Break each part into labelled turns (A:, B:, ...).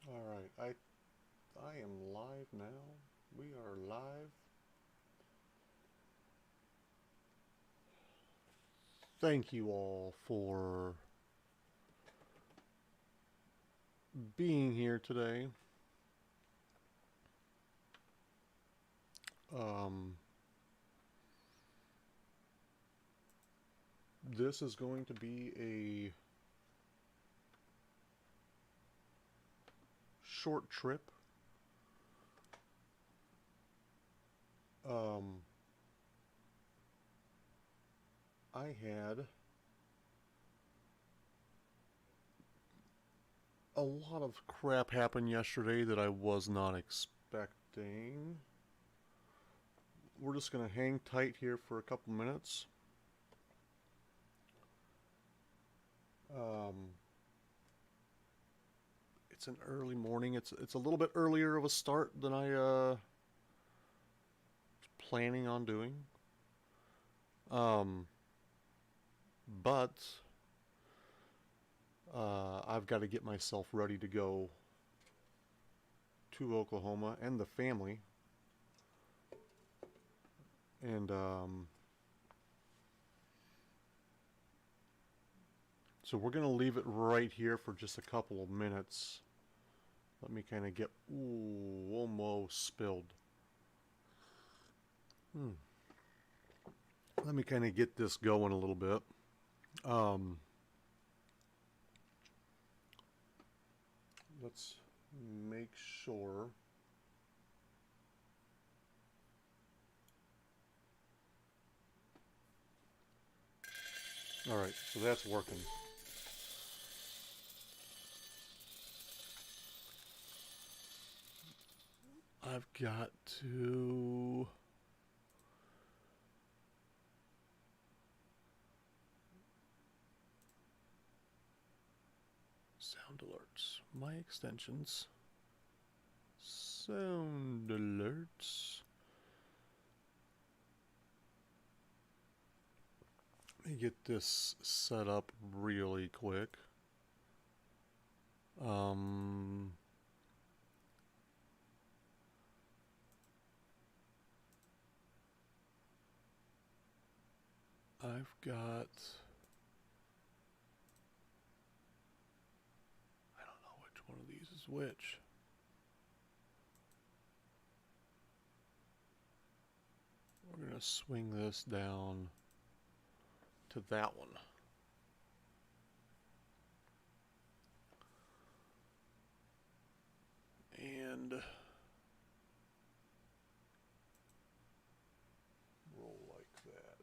A: All right, I am live now. We are live. Thank you all for being here today. Um, this is going to be a short trip. Um, I had a lot of crap happen yesterday that I was not expecting. We're just going to hang tight here for a couple minutes. Um, it's an early morning. It's a little bit earlier of a start than I was planning on doing. Um, but I've got to get myself ready to go to Oklahoma and the family. And so we're going to leave it right here for just a couple of minutes. Let me kind of get. Ooh, almost spilled. Let me kind of get this going a little bit. Um, let's make sure. All right, so that's working. I've got to. Sound alerts. My extensions. Sound alerts. Let me get this set up really quick. Um, I've got. I don't know which one of these is which. We're going to swing this down to that one. And roll like that.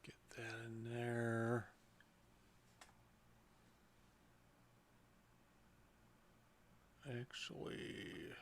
A: Get that in there. Actually,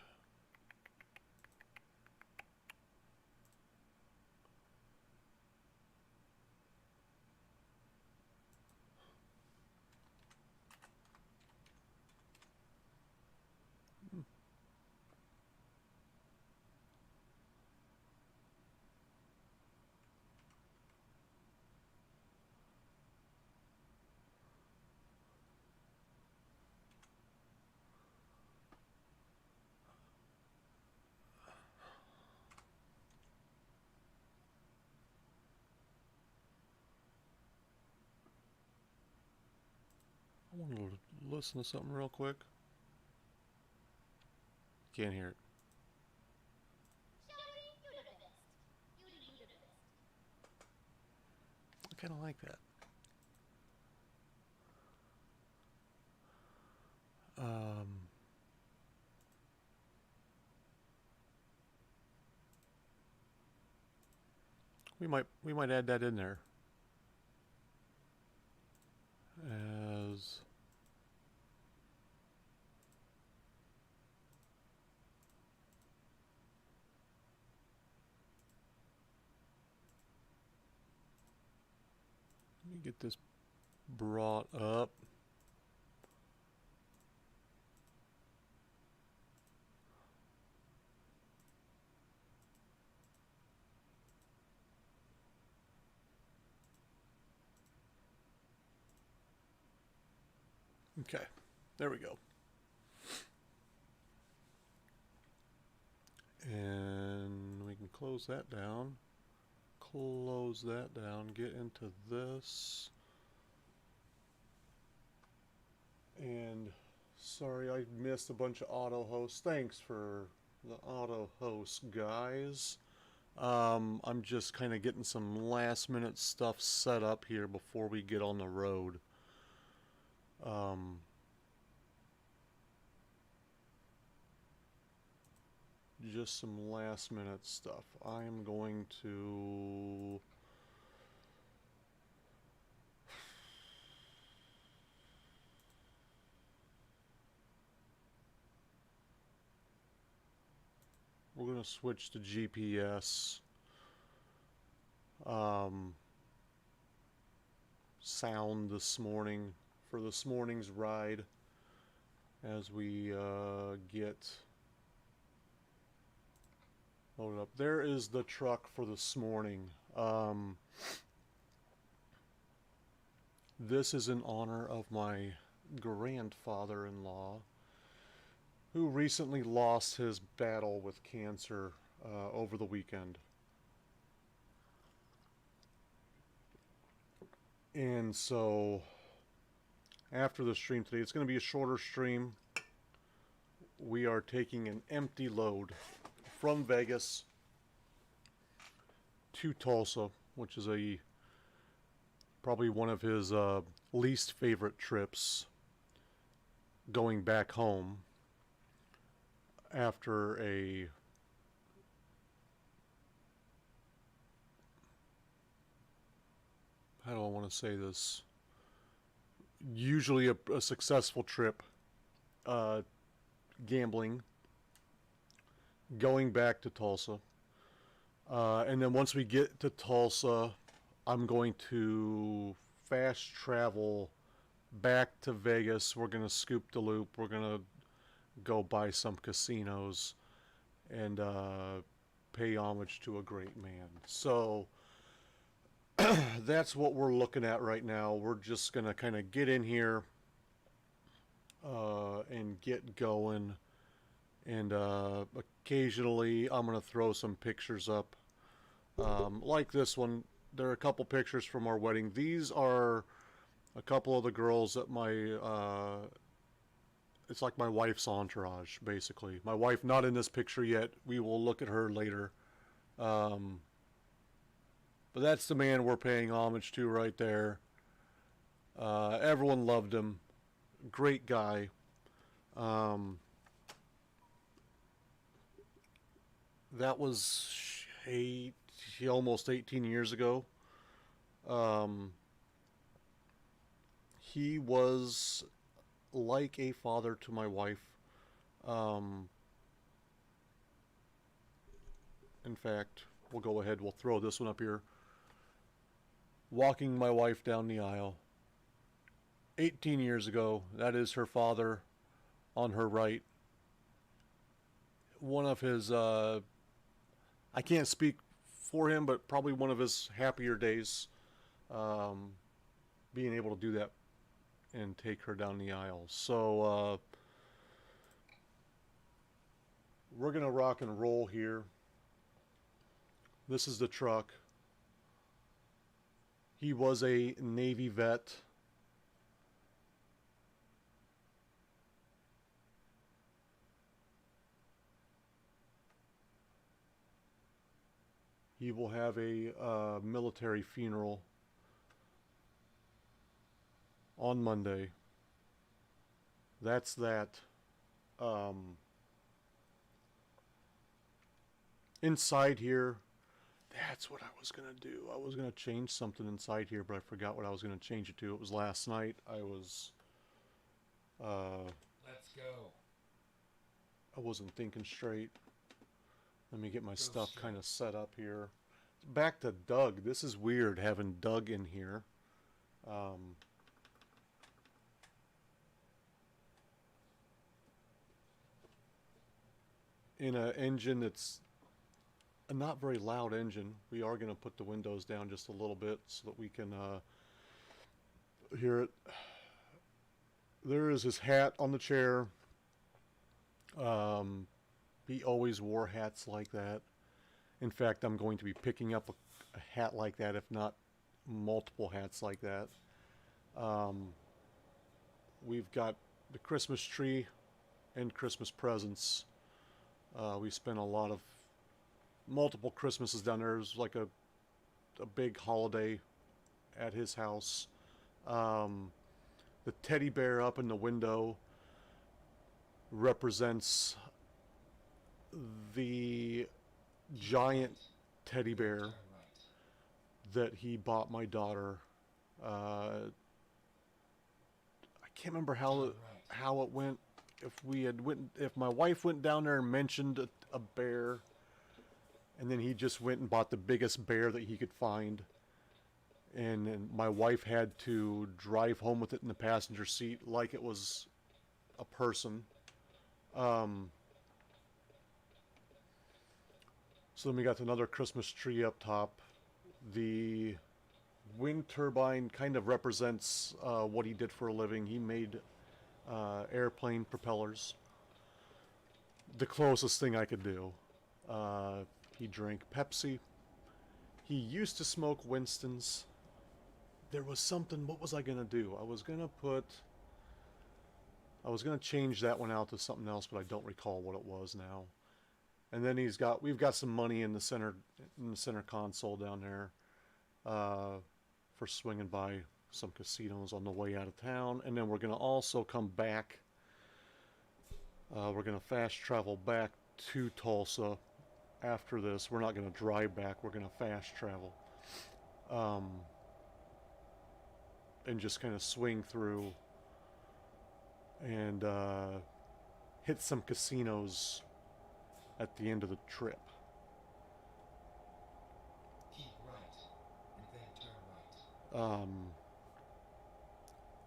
A: I want to listen to something real quick. Can't hear it. I kind of like that. Um, we might add that in there as let me get this brought up. Okay, there we go. And we can close that down. Close that down. Get into this. And sorry, I missed a bunch of auto hosts. Thanks for the auto host, guys. I'm just kind of getting some last minute stuff set up here before we get on the road. Just some last minute stuff. I'm going to we're going to switch to GPS sound this morning for this morning's ride as we get loaded up. There is the truck for this morning. This is in honor of my grandfather-in-law, who recently lost his battle with cancer over the weekend. And so, after the stream today, it's going to be a shorter stream. We are taking an empty load from Vegas to Tulsa, which is probably one of his least favorite trips, going back home after how do I want to say this? Usually a successful trip, gambling, going back to Tulsa. And then once we get to Tulsa, I'm going to fast travel back to Vegas. We're going to scoop the loop. We're going to go by some casinos and pay homage to a great man. So that's what we're looking at right now. We're just going to kind of get in here and get going. And occasionally I'm going to throw some pictures up. Like this one. There are a couple pictures from our wedding. These are a couple of the girls that it's like my wife's entourage, basically. My wife not in this picture yet. We will look at her later. But that's the man we're paying homage to right there. Everyone loved him. Great guy. That was almost 18 years ago. He was like a father to my wife. In fact, we'll go ahead, we'll throw this one up here. Walking my wife down the aisle 18 years ago. That is her father on her right. One of his, I can't speak for him, but probably one of his happier days, being able to do that and take her down the aisle. So we're gonna rock and roll here. This is the truck. He was a Navy vet. He will have a military funeral on Monday. That's that. Inside here, that's what I was going to do. I was going to change something inside here, but I forgot what I was going to change it to. It was last night. Let's go. I wasn't thinking straight. Let me get my stuff kind of set up here. Back to Doug. This is weird having Doug in here. In an engine that's a not very loud engine. We are going to put the windows down just a little bit so that we can hear it. there is his hat on the chair. Um, he always wore hats like that. In fact, I'm going to be picking up a hat like that, if not multiple hats like that. Um, we've got the Christmas tree and Christmas presents. We spent a lot of multiple Christmases down there. It was like a big holiday at his house. Um, the teddy bear up in the window represents the giant teddy bear that he bought my daughter. I can't remember how it went. If my wife went down there and mentioned a bear, and then he just went and bought the biggest bear that he could find, and my wife had to drive home with it in the passenger seat like it was a person. Um, so then we got another Christmas tree up top. The wind turbine kind of represents what he did for a living. He made airplane propellers. The closest thing I could do. He drank Pepsi. He used to smoke Winston's. There was something, what was I going to do? I was going to change that one out to something else, but I don't recall what it was now. And then we've got some money in the center console down there for swinging by some casinos on the way out of town. And then we're going to also come back. We're going to fast travel back to Tulsa after this. We're not going to drive back. We're going to fast travel. And just kind of swing through and hit some casinos at the end of the trip.
B: Keep right, and then turn right.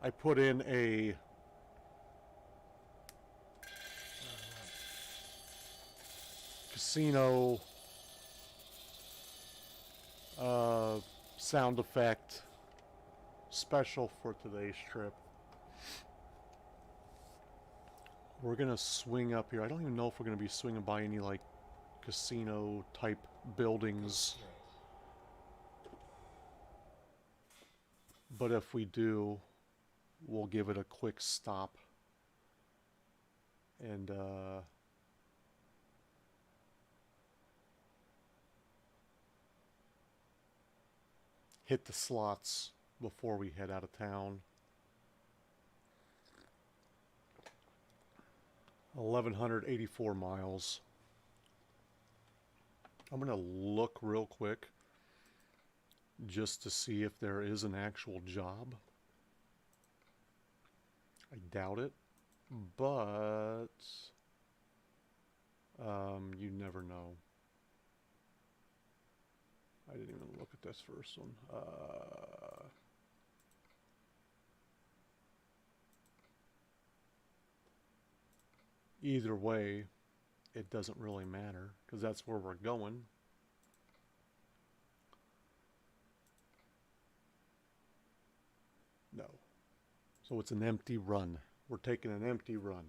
A: I put in a casino sound effect special for today's trip. We're gonna swing up here. I don't even know if we're gonna be swinging by any like casino type buildings, but if we do, we'll give it a quick stop and hit the slots before we head out of town. 1,184 miles. I'm going to look real quick just to see if there is an actual job. I doubt it, but you never know. I didn't even look at this first one. Either way, it doesn't really matter because that's where we're going. No. So it's an empty run. We're taking an empty run.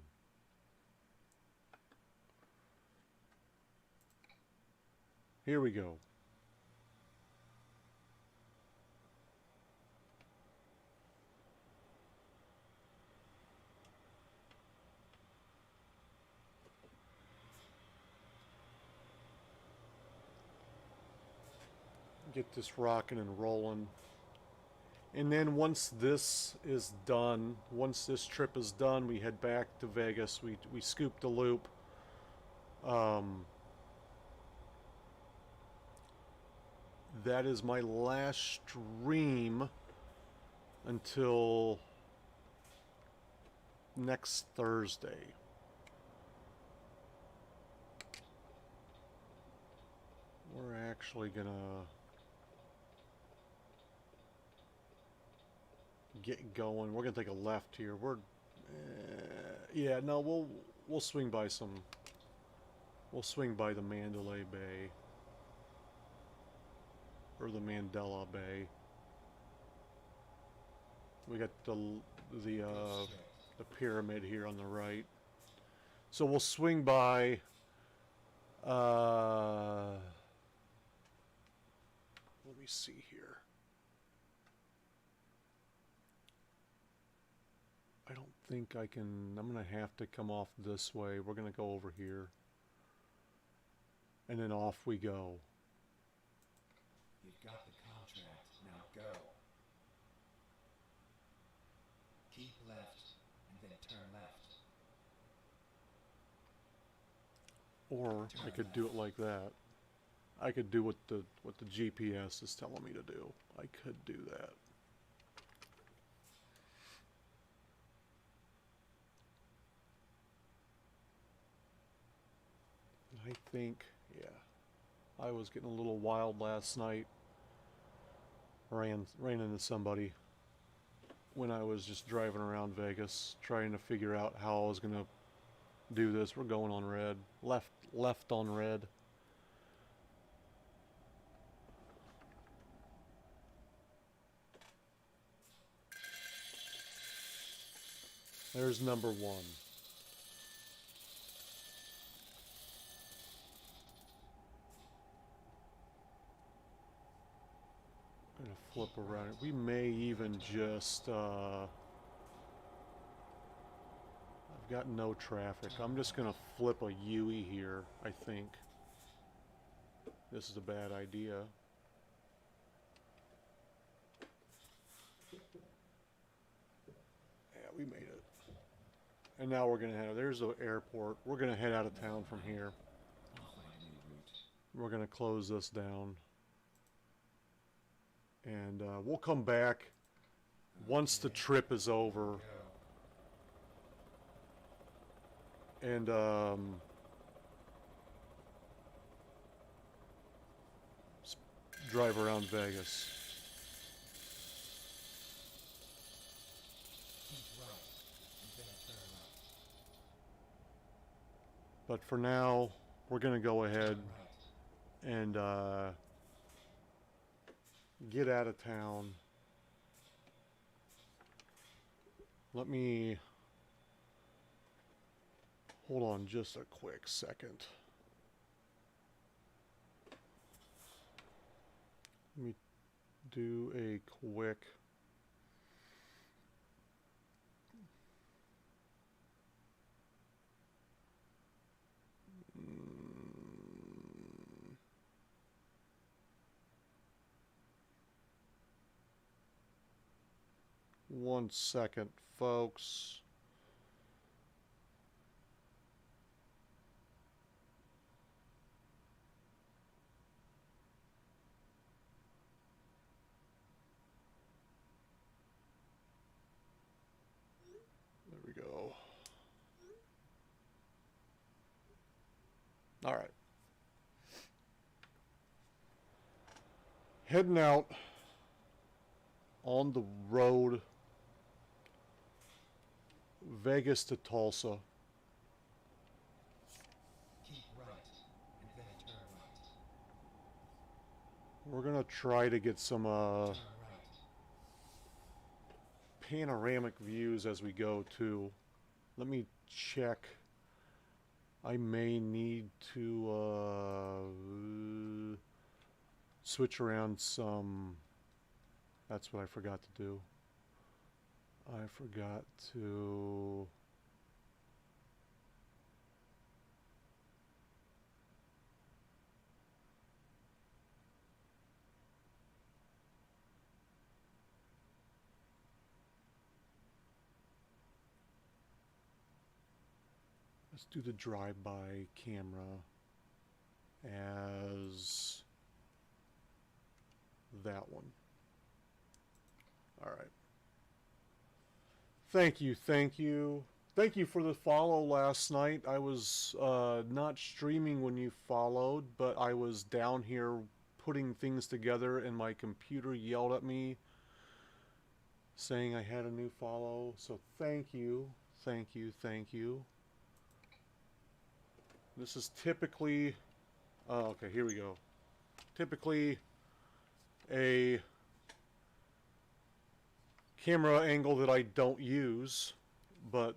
A: Here we go. Get this rocking and rolling. And then once this is done, once this trip is done, we head back to Vegas. We scoop the loop. That is my last stream until next Thursday. We're actually gonna get going. We're gonna take a left here. Yeah, no, we'll swing by we'll swing by the Mandalay Bay or the Mandela Bay. We got the the pyramid here on the right. So we'll swing by. Let me see here. I don't think I can. I'm going to have to come off this way. We're going to go over here. And then off we go.
B: You've got the contract. Now go. Keep left and then turn left.
A: Or I could do it like that. I could do what the GPS is telling me to do. I could do that. I think, yeah. I was getting a little wild last night. Ran into somebody when I was just driving around Vegas, trying to figure out how I was gonna do this. We're going on red. Left on red. There's number one. Gonna flip around. We may even just I've got no traffic. I'm just gonna flip a UE here, I think. This is a bad idea. Yeah, we made it. And now we're gonna head. There's the airport. We're gonna head out of town from here.
B: I'll find a new route.
A: We're gonna close this down. And we'll come back once the trip is over.
B: Go.
A: And drive around Vegas.
B: Keep right and then turn left.
A: But for now, we're gonna go ahead
B: Turn right.
A: and get out of town. Let me hold on just a quick second. Let me do a quick one second, folks. There we go. All right. Heading out on the road, Vegas to Tulsa.
B: Keep right and then turn right.
A: We're gonna try to get some
B: Turn right.
A: panoramic views as we go too. Let me check. I may need to switch around some. That's what I forgot to do. I forgot to let's do the drive-by camera as that one. All right. Thank you, thank you. Thank you for the follow last night. I was not streaming when you followed, but I was down here putting things together and my computer yelled at me saying I had a new follow. So thank you, thank you, thank you. This is typically, okay, here we go. Typically a camera angle that I don't use, but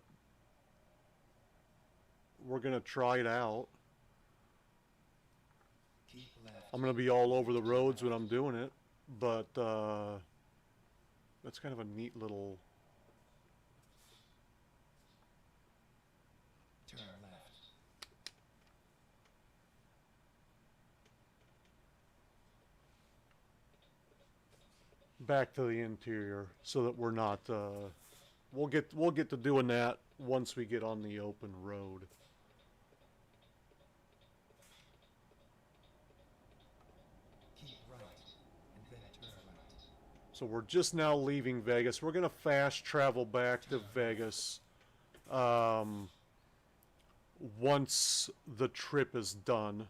A: we're gonna try it out.
B: Keep left.
A: I'm gonna be all over the roads when I'm doing it, but that's kind of a neat little.
B: Turn left.
A: Back to the interior so that we're not we'll get to doing that once we get on the open road.
B: Keep right. And then turn right.
A: So we're just now leaving Vegas. We're gonna fast travel back to Vegas once the trip is done.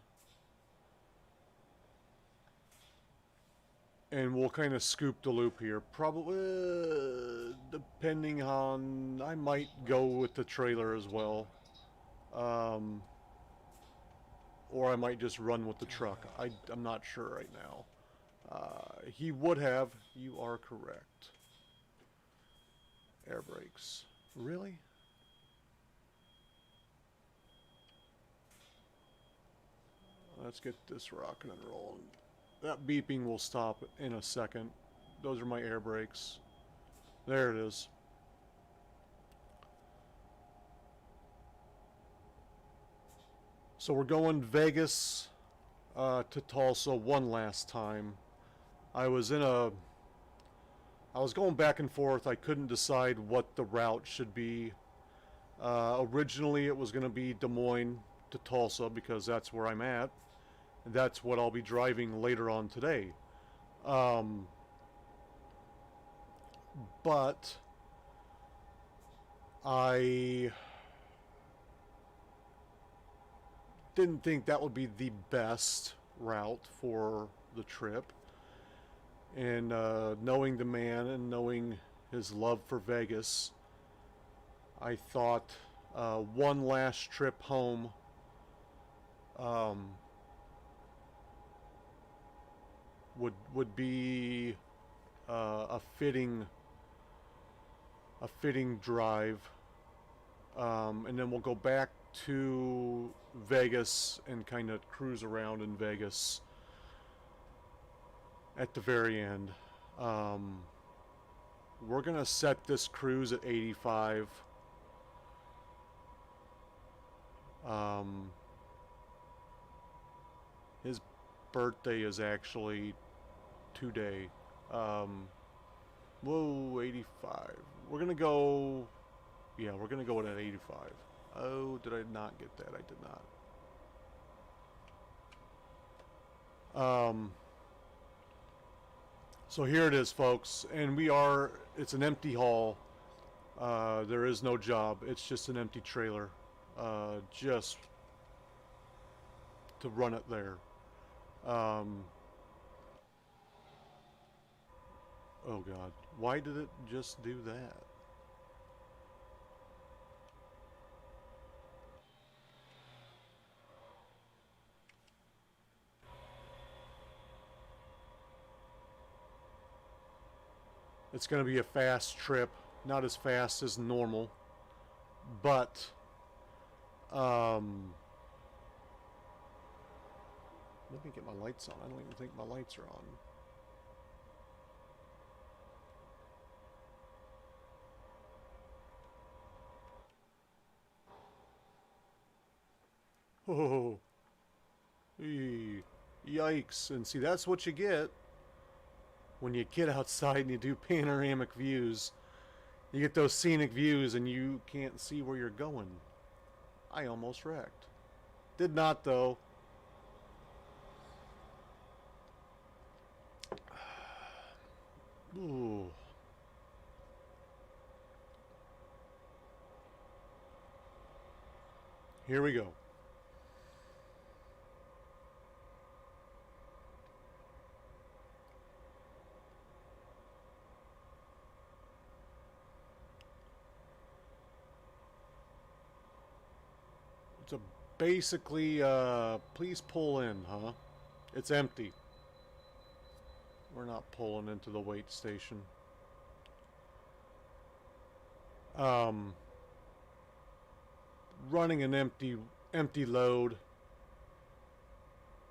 A: And we'll kind of scoop the loop here. Probably, depending on, I might go with the trailer as well. Um, or I might just run with the truck. I'm not sure right now. He would have. You are correct. Air brakes. Really? Let's get this rocking and rolling. That beeping will stop in a second. Those are my air brakes. There it is. So we're going Vegas to Tulsa one last time. I was going back and forth. I couldn't decide what the route should be. Originally, it was going to be Des Moines to Tulsa because that's where I'm at. And that's what I'll be driving later on today. But I didn't think that would be the best route for the trip. And knowing the man and knowing his love for Vegas, I thought one last trip home would be a fitting drive, and then we'll go back to Vegas and kind of cruise around in Vegas at the very end. We're gonna set this cruise at 85. His birthday is actually today. Whoa, 85. We're gonna go. Yeah, we're gonna go with an 85. Oh, did I not get that? I did not. So here it is, folks, and it's an empty haul. There is no job. It's just an empty trailer, just to run it there. Oh God, why did it just do that? It's going to be a fast trip, not as fast as normal, but let me get my lights on. I don't even think my lights are on. Oh, yikes. And see, that's what you get when you get outside and you do panoramic views. You get those scenic views and you can't see where you're going. I almost wrecked. Did not, though. Ooh. Here we go. It's a basically, please pull in, huh? It's empty. We're not pulling into the wait station. running an empty load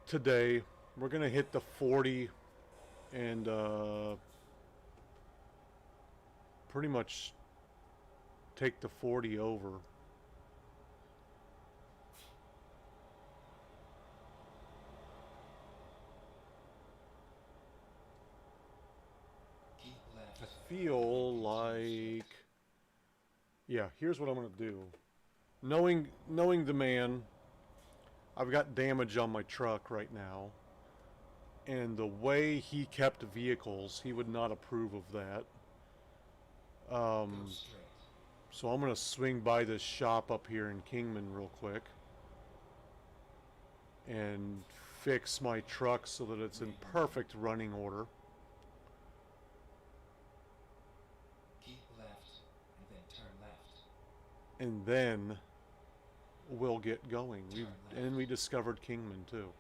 A: today. We're gonna hit the 40 and pretty much take the 40 over.
B: Keep left.
A: I feel like, yeah, here's what I'm gonna do. Knowing the man, I've got damage on my truck right now, and the way he kept vehicles, he would not approve of that.
B: Go straight.
A: So I'm gonna swing by this shop up here in Kingman real quick and fix my truck so that it's in perfect running order.
B: Keep left, and then turn left.
A: And then we'll get going.
B: Turn left.
A: And we discovered Kingman too.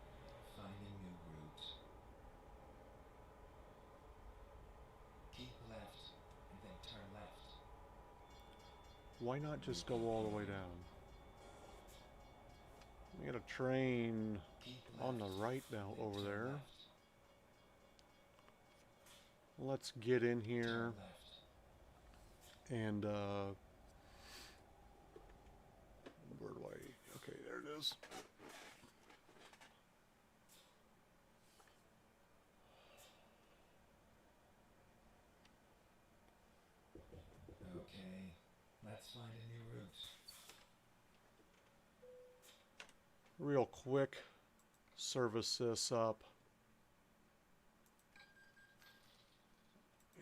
B: Find a new route. Keep left, and then turn left.
A: Why not just go all the way down? We got a train
B: Keep
A: on the
B: left,
A: right now
B: then
A: over
B: turn
A: there.
B: left.
A: Let's get in here
B: Turn left.
A: and where do I? Okay, there it is.
B: Okay, let's find a new route.
A: Real quick, service this up.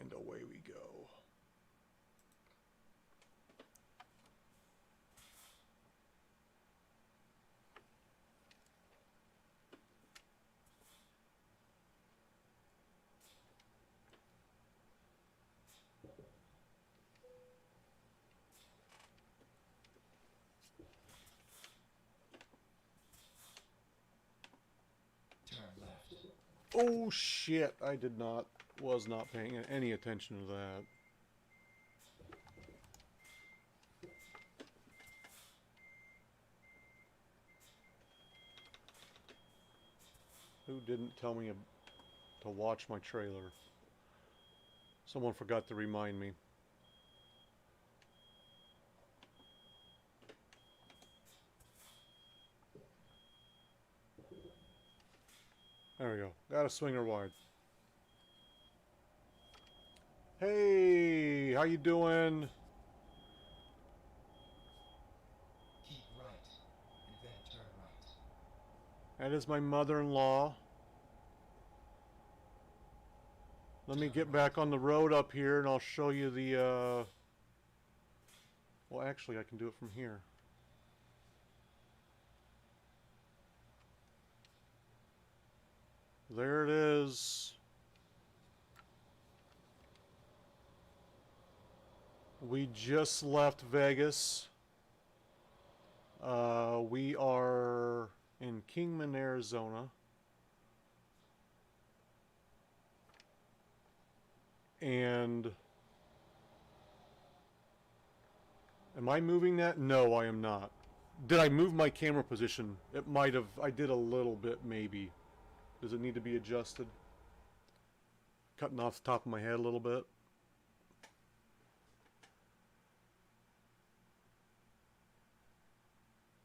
A: And away we go.
B: Turn left.
A: Oh shit, was not paying any attention to that. Who didn't tell me to watch my trailer? Someone forgot to remind me. There we go. Got a swinger wide. Hey, how you doing?
B: Keep right, and then turn right.
A: That is my mother-in-law. Let me get back on the road up here and I'll show you the, well, actually, I can do it from here. There it is. We just left Vegas. We are in Kingman, Arizona. And am I moving that? No, I am not. Did I move my camera position? It might have. I did a little bit, maybe. Does it need to be adjusted? Cutting off the top of my head a little bit.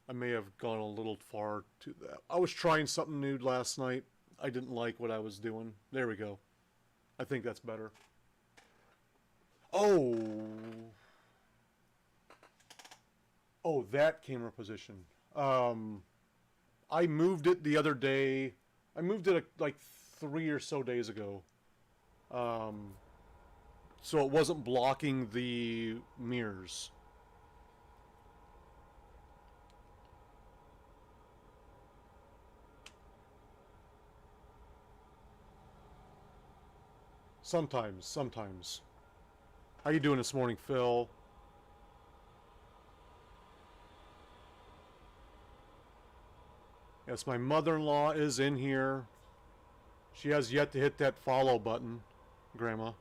A: I may have gone a little far to that. I was trying something new last night. I didn't like what I was doing. There we go. I think that's better. Oh. Oh, that camera position. I moved it the other day. I moved it like 3 or so days ago. So it wasn't blocking the mirrors. Sometimes. How you doing this morning, Phil? Yes, my mother-in-law is in here. She has yet to hit that follow button, Grandma.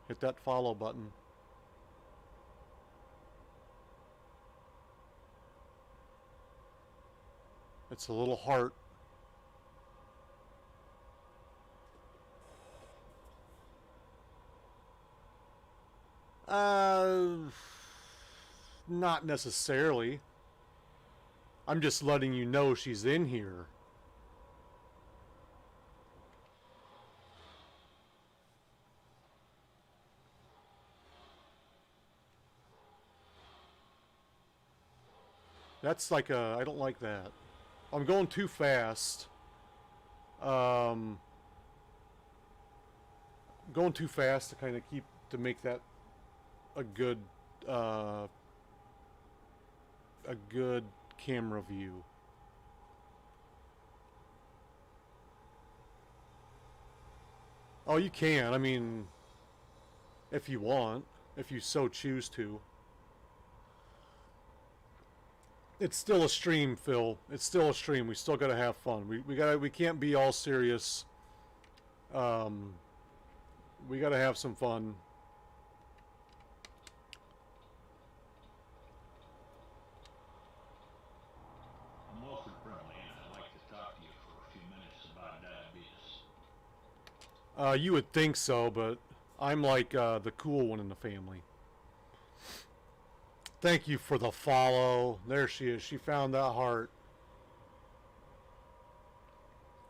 A: Hit that follow button. It's a little heart. Uh, Not necessarily. I'm just letting you know she's in here. That's like a... I don't like that. I'm going too fast. Um, Going too fast to kind of to make that a good, uh, a good camera view. Oh, you can. I mean, if you want, if you so choose to. It's still a stream, Phil. It's still a stream. We still gotta have fun. We can't be all serious. Um, we gotta have some fun.
C: I'm Wilfred Brimley, and I'd like to talk to you for a few minutes about diabetes.
A: You would think so, but I'm like the cool one in the family. Thank you for the follow. There she is. She found that heart.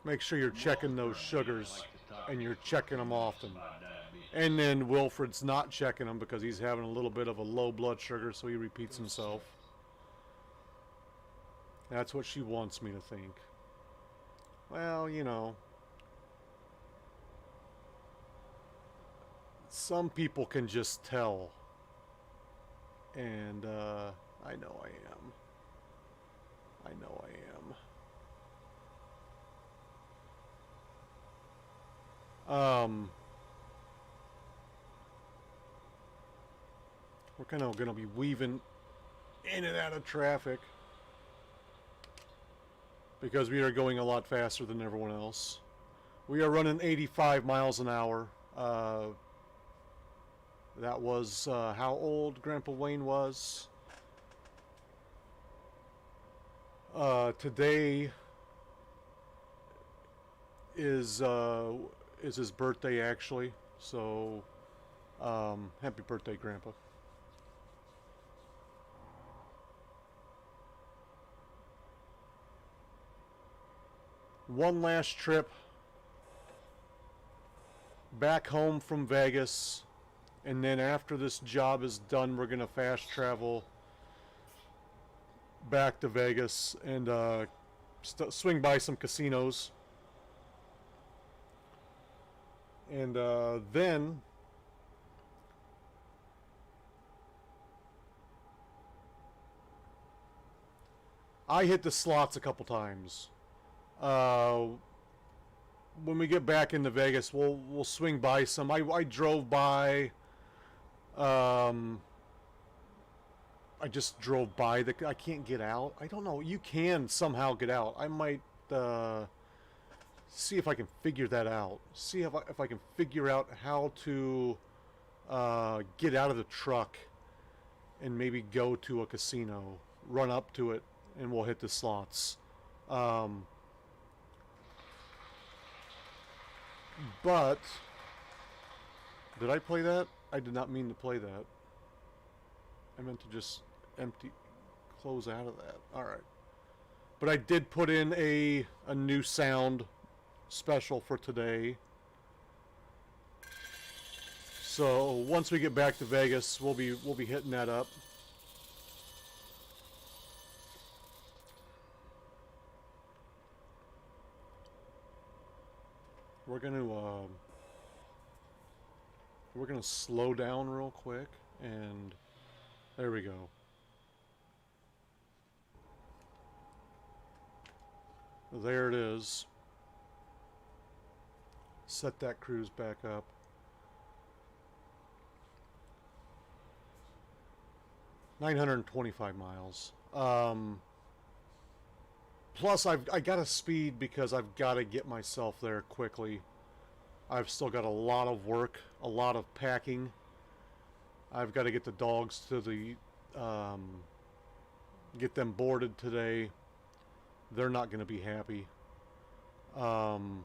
A: Make sure you're checking those sugars and you're checking them often. And then Wilfred's not checking them because he's having a little bit of a low blood sugar, so he repeats himself. That's what she wants me to think. Well, you know. Some people can just tell. And I know I am. I know I am. We're kind of going to be weaving in and out of traffic because we are going a lot faster than everyone else. We are running 85 miles an hour. That was how old Grandpa Wayne was. Today is his birthday, actually. So, happy birthday, Grandpa. One last trip back home from Vegas. And then after this job is done, we're going to fast travel back to Vegas and swing by some casinos. And then I hit the slots a couple times. When we get back into Vegas, we'll swing by some. I drove by... I just drove by I can't get out. I don't know. You can somehow get out. I might see if I can figure that out. See if I can figure out how to get out of the truck and maybe go to a casino, run up to it, and we'll hit the slots. But did I play that? I did not mean to play that. I meant to just close out of that. Alright. But I did put in a new sound special for today. So once we get back to Vegas, we'll be hitting that up. We're gonna slow down real quick, and there we go. There it is. Set that cruise back up. $925 miles. Plus, I got to speed because I've got to get myself there quickly. I've still got a lot of work, a lot of packing. I've got to get the dogs to the, get them boarded today. they're not going to be happy. I'm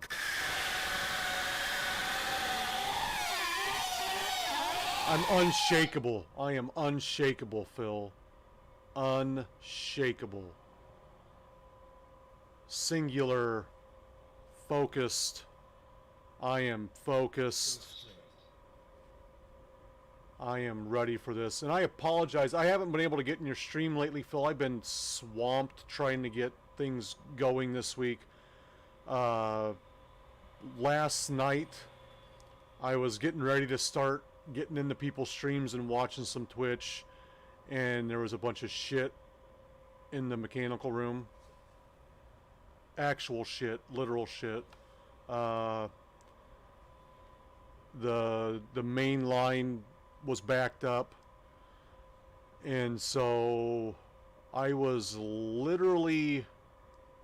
A: unshakable. I am unshakable, Phil. Unshakable. Singular. Focused. I am focused. I am ready for this. And I apologize. I haven't been able to get in your stream lately, Phil. I've been swamped trying to get things going this week. Last night, I was getting ready to start getting into people's streams and watching some Twitch. And there was a bunch of shit in the mechanical room. Actual shit. Literal shit. The main line was backed up, and so I was literally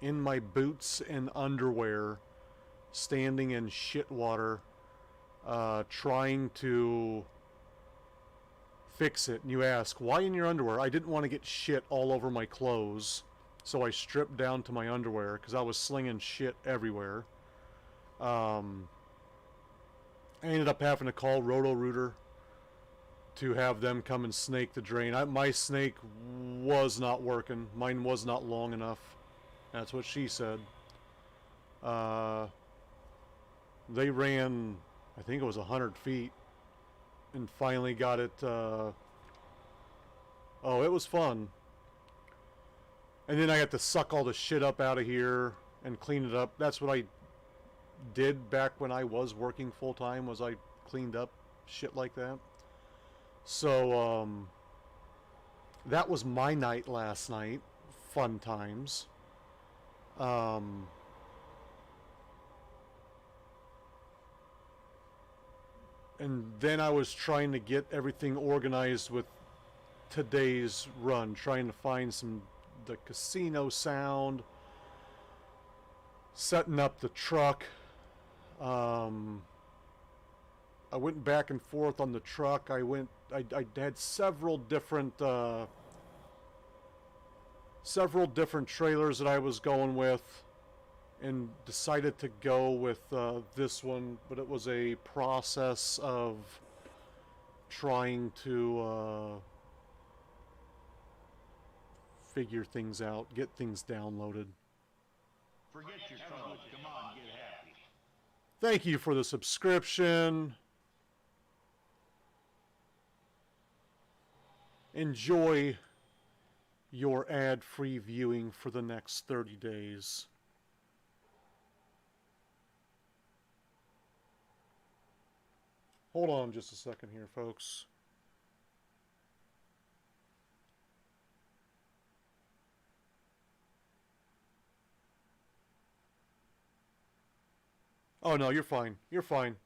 A: in my boots and underwear, standing in shit water, trying to fix it. And you ask, why in your underwear? I didn't want to get shit all over my clothes, so I stripped down to my underwear because I was slinging shit everywhere. I ended up having to call Roto-Rooter to have them come and snake the drain. My snake was not working. Mine was not long enough. That's what she said. They ran, I think it was 100 feet, and finally got it. Oh, it was fun. And then I had to suck all the shit up out of here and clean it up. That's what I did back when I was working full time, was I cleaned up shit like that. So that was my night last night. Fun times. And then I was trying to get everything organized with today's run, trying to find the casino sound, setting up the truck. I went back and forth on the truck. I had several different trailers that I was going with, and decided to go with this one, but it was a process of trying to figure things out, get things downloaded.
C: Forget your troubles. Come on, get happy.
A: Thank you for the subscription. Enjoy your ad-free viewing for the next 30 days. Hold on just a second here, folks. Oh no, you're fine. You're fine.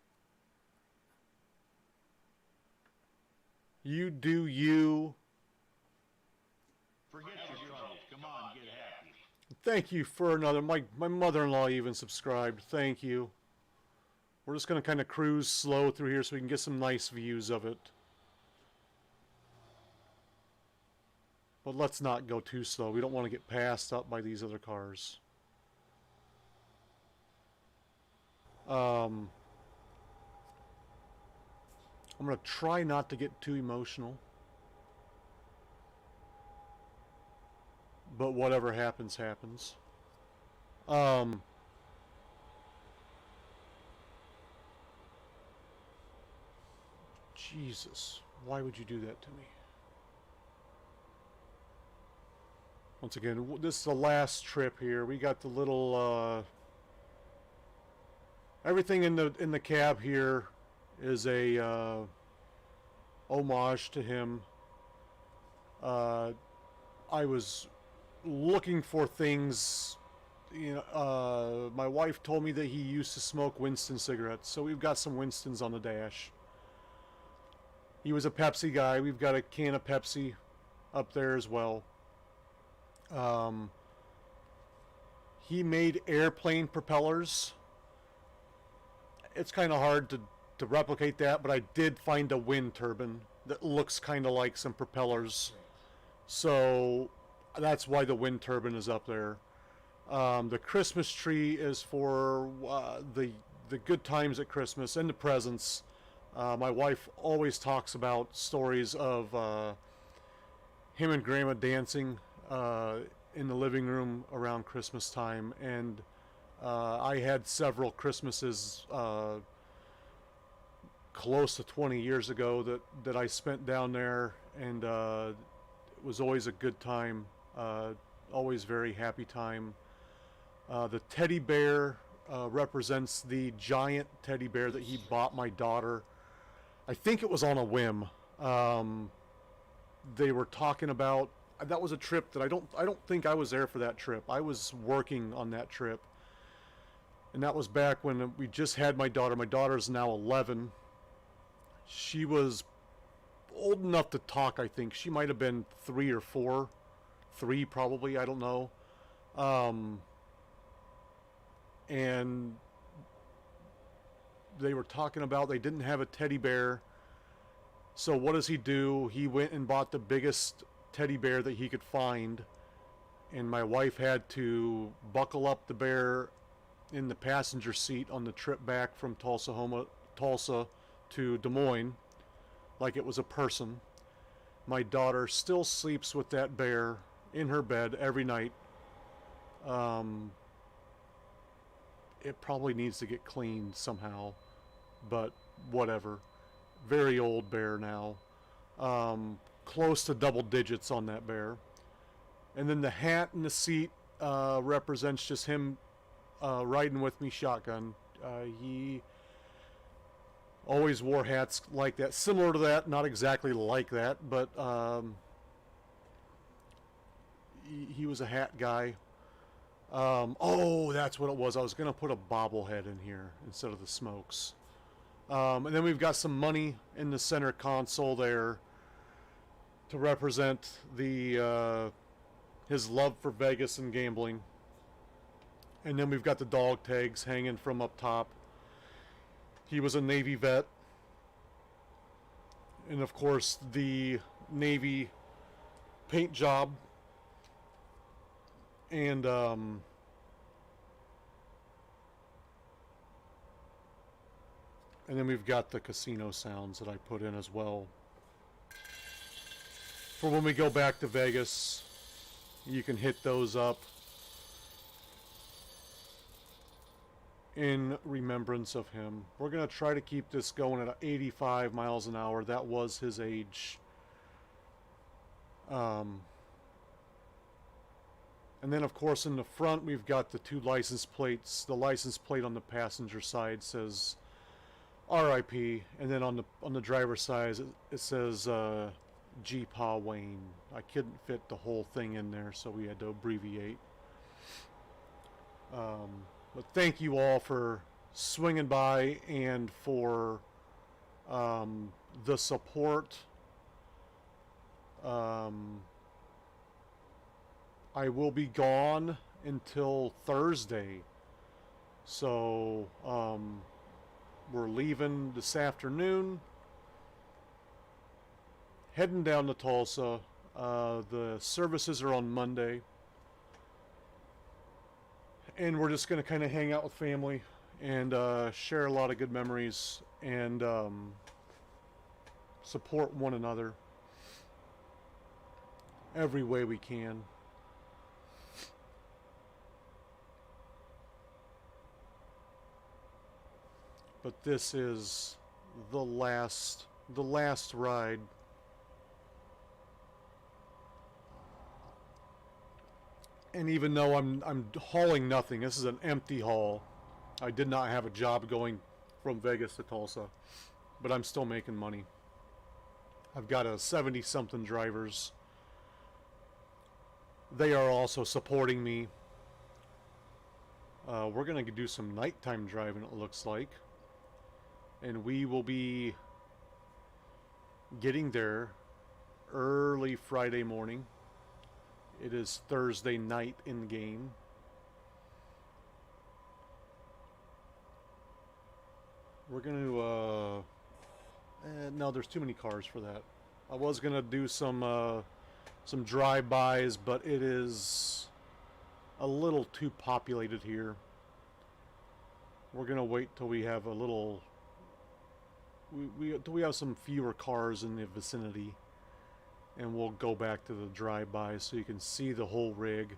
A: You do you.
C: Forget your troubles. Come on, get happy.
A: Thank you for another. My mother-in-law even subscribed. Thank you. We're just going to kind of cruise slow through here so we can get some nice views of it. But let's not go too slow. We don't want to get passed up by these other cars. I'm going to try not to get too emotional. But whatever happens, happens. Jesus, why would you do that to me? Once again, this is the last trip here. We got the little, everything in the cab here is a homage to him. I was looking for things. You know, my wife told me that he used to smoke Winston cigarettes, so we've got some Winstons on the dash. He was a Pepsi guy. We've got a can of Pepsi up there as well. He made airplane propellers. It's kind of hard to replicate that, but I did find a wind turbine that looks kind of like some propellers. So that's why the wind turbine is up there. The Christmas tree is for the good times at Christmas and the presents. My wife always talks about stories of him and Grandma dancing in the living room around Christmas time, and I had several Christmases close to 20 years ago that I spent down there, and it was always a good time, always very happy time. The teddy bear represents the giant teddy bear that he bought my daughter. I think it was on a whim. They were talking about that was a trip that I don't think I was there for that trip. I was working on that trip, and that was back when we just had my daughter. My daughter's now 11. She was old enough to talk. I think she might have been 3 or 4, 3 probably. I don't know. And they were talking about they didn't have a teddy bear. So what does he do? He went and bought the biggest teddy bear that he could find, and my wife had to buckle up the bear in the passenger seat on the trip back from Tulsa to Des Moines like it was a person. My daughter still sleeps with that bear in her bed every night. It probably needs to get cleaned somehow, but whatever. Very old bear now. Close to double digits on that bear. And then the hat and the seat represents just him riding with me shotgun. He always wore hats like that, similar to that, not exactly like that, but he was a hat guy. Oh, that's what it was. I was going to put a bobblehead in here instead of the smokes. And then we've got some money in the center console there to represent the his love for Vegas and gambling. And then we've got the dog tags hanging from up top. He was a Navy vet. And of course the Navy paint job. And then we've got the casino sounds that I put in as well. For when we go back to Vegas, you can hit those up in remembrance of him. We're going to try to keep this going at 85 miles an hour. That was his age. And then, of course, in the front, we've got the 2 license plates. The license plate on the passenger side says R.I.P. And then on the driver's side, it says G. Pa Wayne. I couldn't fit the whole thing in there, so we had to abbreviate. But thank you all for swinging by and for the support. I will be gone until Thursday, so we're leaving this afternoon, heading down to Tulsa. The services are on Monday, and we're just going to kind of hang out with family and share a lot of good memories and support one another every way we can. But this is the last ride. And even though I'm hauling nothing, this is an empty haul. I did not have a job going from Vegas to Tulsa, but I'm still making money. I've got a 70-something drivers. They are also supporting me. We're going to do some nighttime driving, it looks like. And we will be getting there early Friday morning. It is Thursday night in game. We're going to... no, there's too many cars for that. I was going to do some drive-bys, but it is a little too populated here. We're gonna wait till we have a little. Till we have some fewer cars in the vicinity, and we'll go back to the drive-by so you can see the whole rig.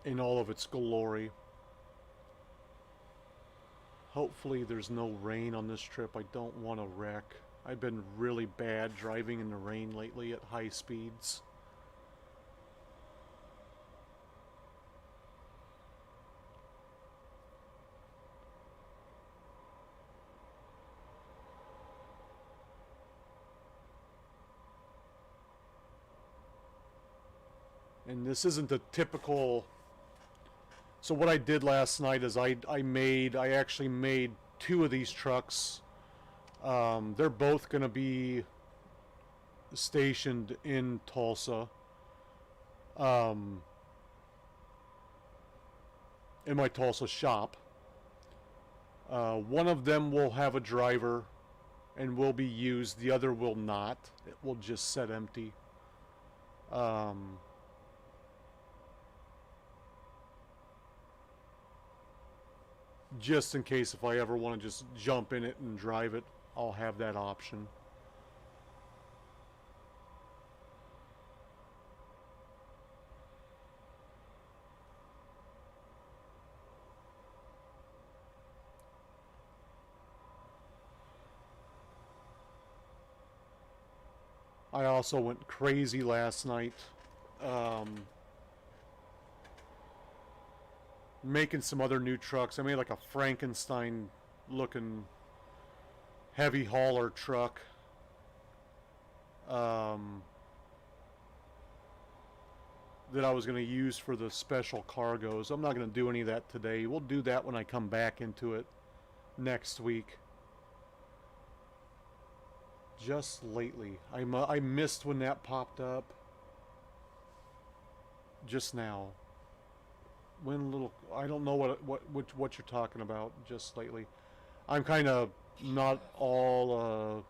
A: In all of its glory. Hopefully there's no rain on this trip. I don't want to wreck. I've been really bad driving in the rain lately at high speeds. And this isn't a typical. So what I did last night is I actually made two of these trucks. They're both going to be stationed in Tulsa. In my Tulsa shop. One of them will have a driver and will be used. The other will not. It will just set empty. Just in case if I ever want to just jump in it and drive it, I'll have that option. I also went crazy last night. Making some other new trucks. I made like a Frankenstein looking heavy hauler truck. That I was going to use for the special cargoes. I'm not going to do any of that today. We'll do that when I come back into it next week. Just lately. I missed when that popped up. Just now. I don't know what you're talking about. Just lately, I'm kind of not all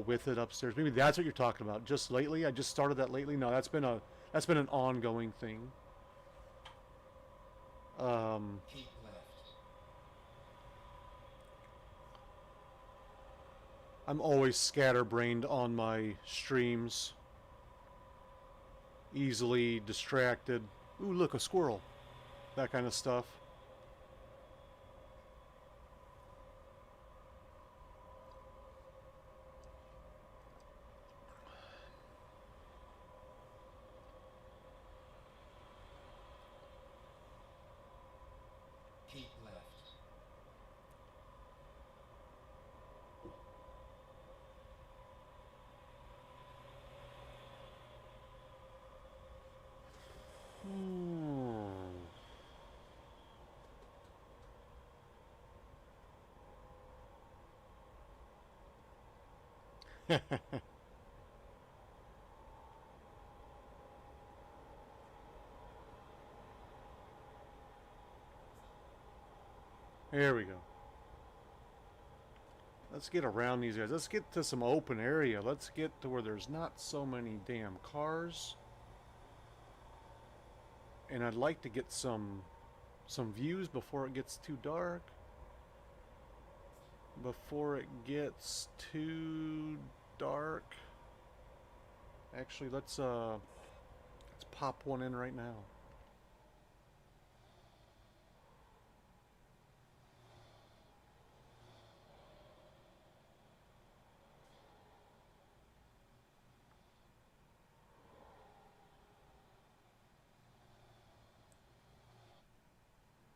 A: with it upstairs. Maybe that's what you're talking about. Just lately, I just started that lately. No, that's been an ongoing thing.
B: Keep left.
A: I'm always scatterbrained on my streams. Easily distracted. Ooh, look, a squirrel. That kind of stuff.
B: Keep left.
A: There we go. Let's get around these guys. Let's get to some open area. Let's get to where there's not so many damn cars. And I'd like to get some views before it gets too dark. Before it gets too dark. Actually, let's pop one in right now.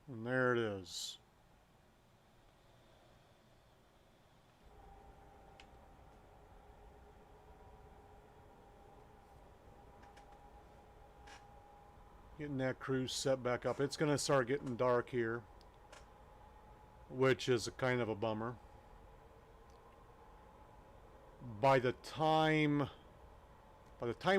A: And there it is. Getting that cruise set back up. It's going to start getting dark here, which is a kind of a bummer. By the time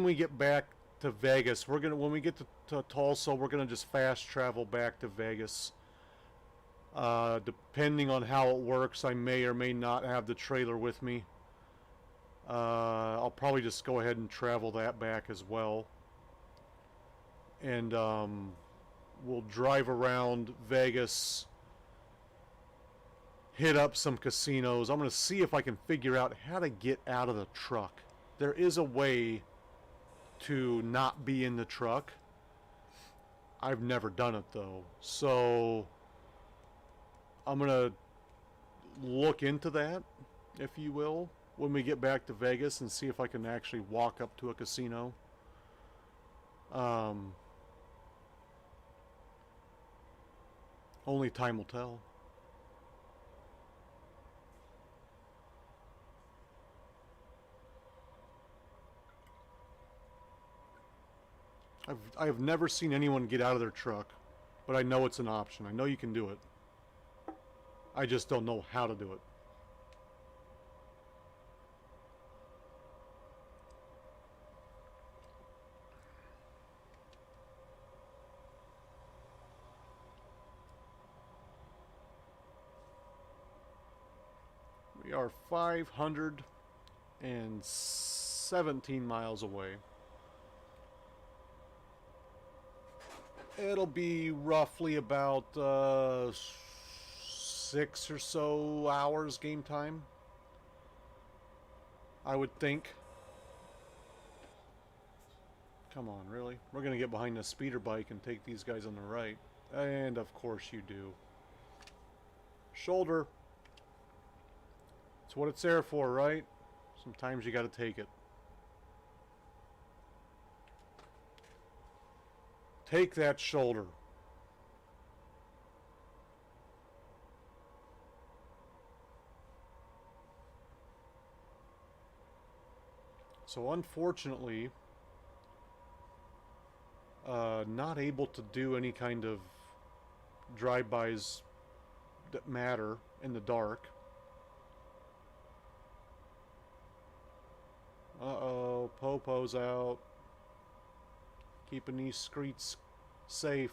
A: we get back to Vegas, when we get to Tulsa, we're gonna just fast travel back to Vegas. Depending on how it works, I may or may not have the trailer with me. I'll probably just go ahead and travel that back as well. And we'll drive around Vegas, hit up some casinos. I'm going to see if I can figure out how to get out of the truck. There is a way to not be in the truck. I've never done it though. So I'm going to look into that, if you will, when we get back to Vegas and see if I can actually walk up to a casino. Only time will tell. I've never seen anyone get out of their truck, but I know it's an option. I know you can do it. I just don't know how to do it. We are 517 miles away. It'll be roughly about 6 or so hours game time, I would think. Come on, really? We're going to get behind the speeder bike and take these guys on the right. And of course you do. Shoulder. It's what it's there for, right? Sometimes you got to take it. Take that shoulder. So unfortunately, not able to do any kind of drive-bys that matter in the dark. Uh-oh, Popo's out. Keeping these streets safe.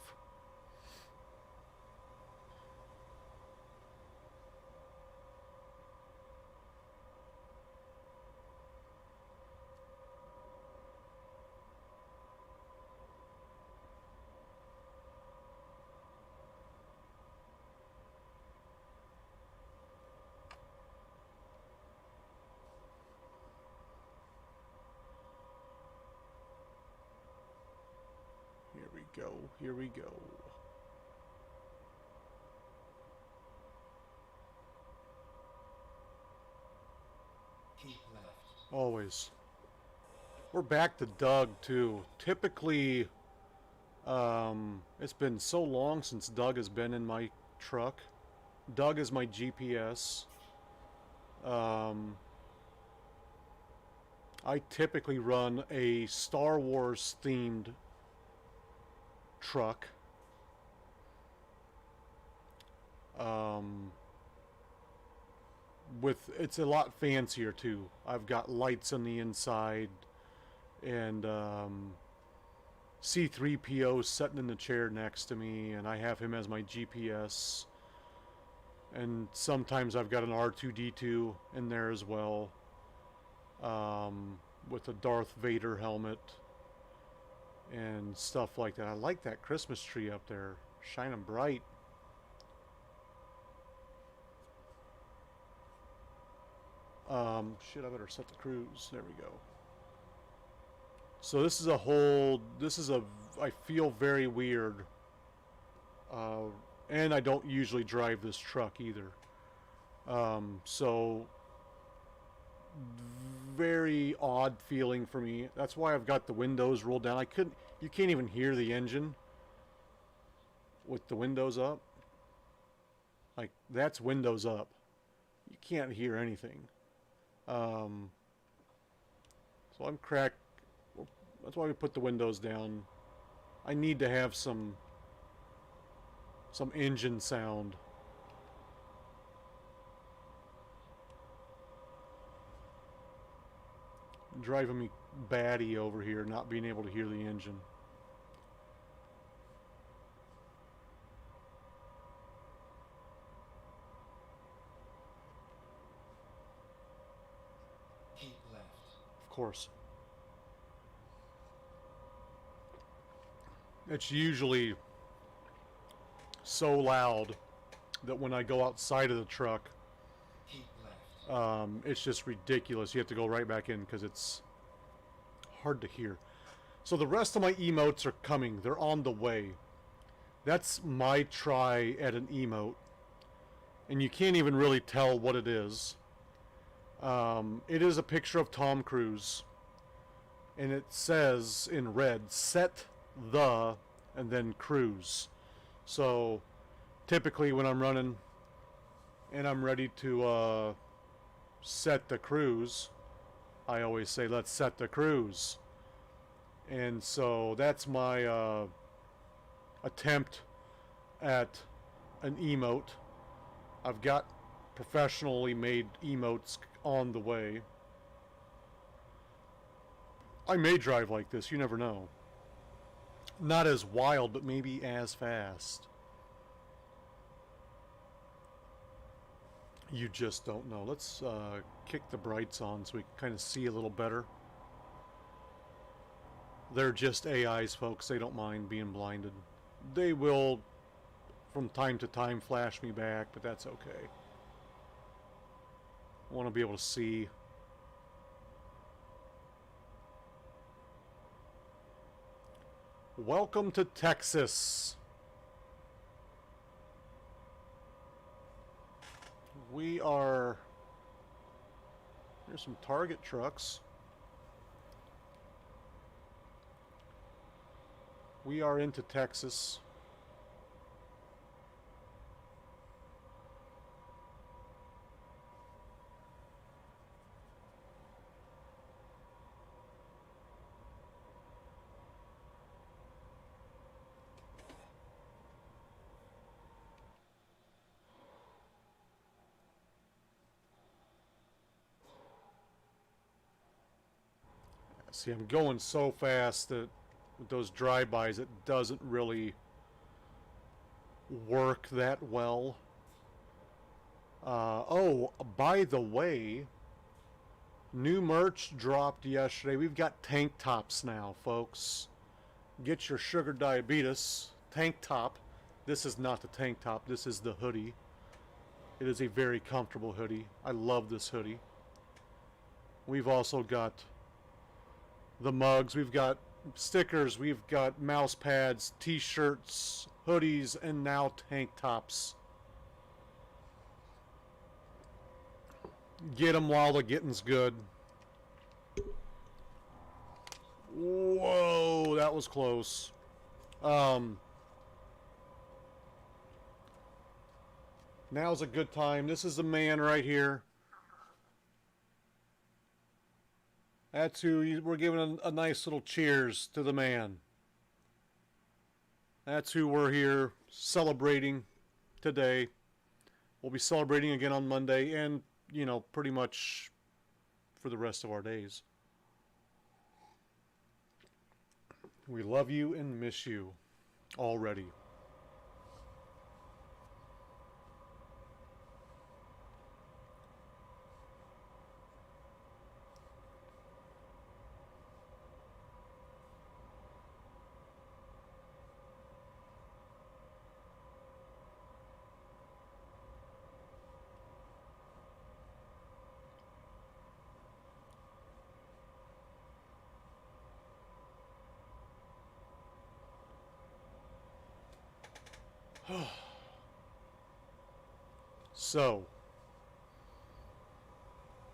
A: Here we go.
B: Keep left.
A: Always. We're back to Doug too. Typically, it's been so long since Doug has been in my truck. Doug is my GPS. I typically run a Star Wars themed truck. It's a lot fancier too. I've got lights on the inside, and C3PO sitting in the chair next to me, and I have him as my GPS. And sometimes I've got an R2-D2 in there as well, with a Darth Vader helmet and stuff like that. I like that Christmas tree up there, shining bright. Shit, I better set the cruise. There we go. So this is I feel very weird. And I don't usually drive this truck either. So very odd feeling for me. That's why I've got the windows rolled down. You can't even hear the engine with the windows up. Like, that's windows up. You can't hear anything. So I'm cracked. That's why we put the windows down. I need to have some engine sound. Driving me batty over here, not being able to hear the engine. course. It's usually so loud that when I go outside of the truck,
B: Keep left.
A: it's just ridiculous. You have to go right back in because it's hard to hear. So the rest of my emotes are coming. They're on the way. That's my try at an emote. And you can't even really tell what it is. It is a picture of Tom Cruise. And it says in red, set the, and then cruise. So typically when I'm running and I'm ready to set the cruise, I always say, let's set the cruise. And so that's my attempt at an emote. I've got professionally made emotes on the way. I may drive like this, you never know. Not as wild, but maybe as fast. You just don't know. Let's kick the brights on so we can kind of see a little better. They're just AIs, folks. They don't mind being blinded. They will, from time to time, flash me back, but that's okay. I want to be able to see. Welcome to Texas. We are... There's some Target trucks. We are into Texas. See, I'm going so fast that with those drive-bys, it doesn't really work that well. Oh, by the way, new merch dropped yesterday. We've got tank tops now, folks. Get your sugar diabetes tank top. This is not the tank top. This is the hoodie. It is a very comfortable hoodie. I love this hoodie. We've also got the mugs. We've got stickers. We've got mouse pads, t-shirts, hoodies, and now tank tops. Get them while the getting's good. Whoa, that was close. Now's a good time. This is the man right here. That's who we're giving a nice little cheers to, the man. That's who we're here celebrating today. We'll be celebrating again on Monday and, you know, pretty much for the rest of our days. We love you and miss you already. So,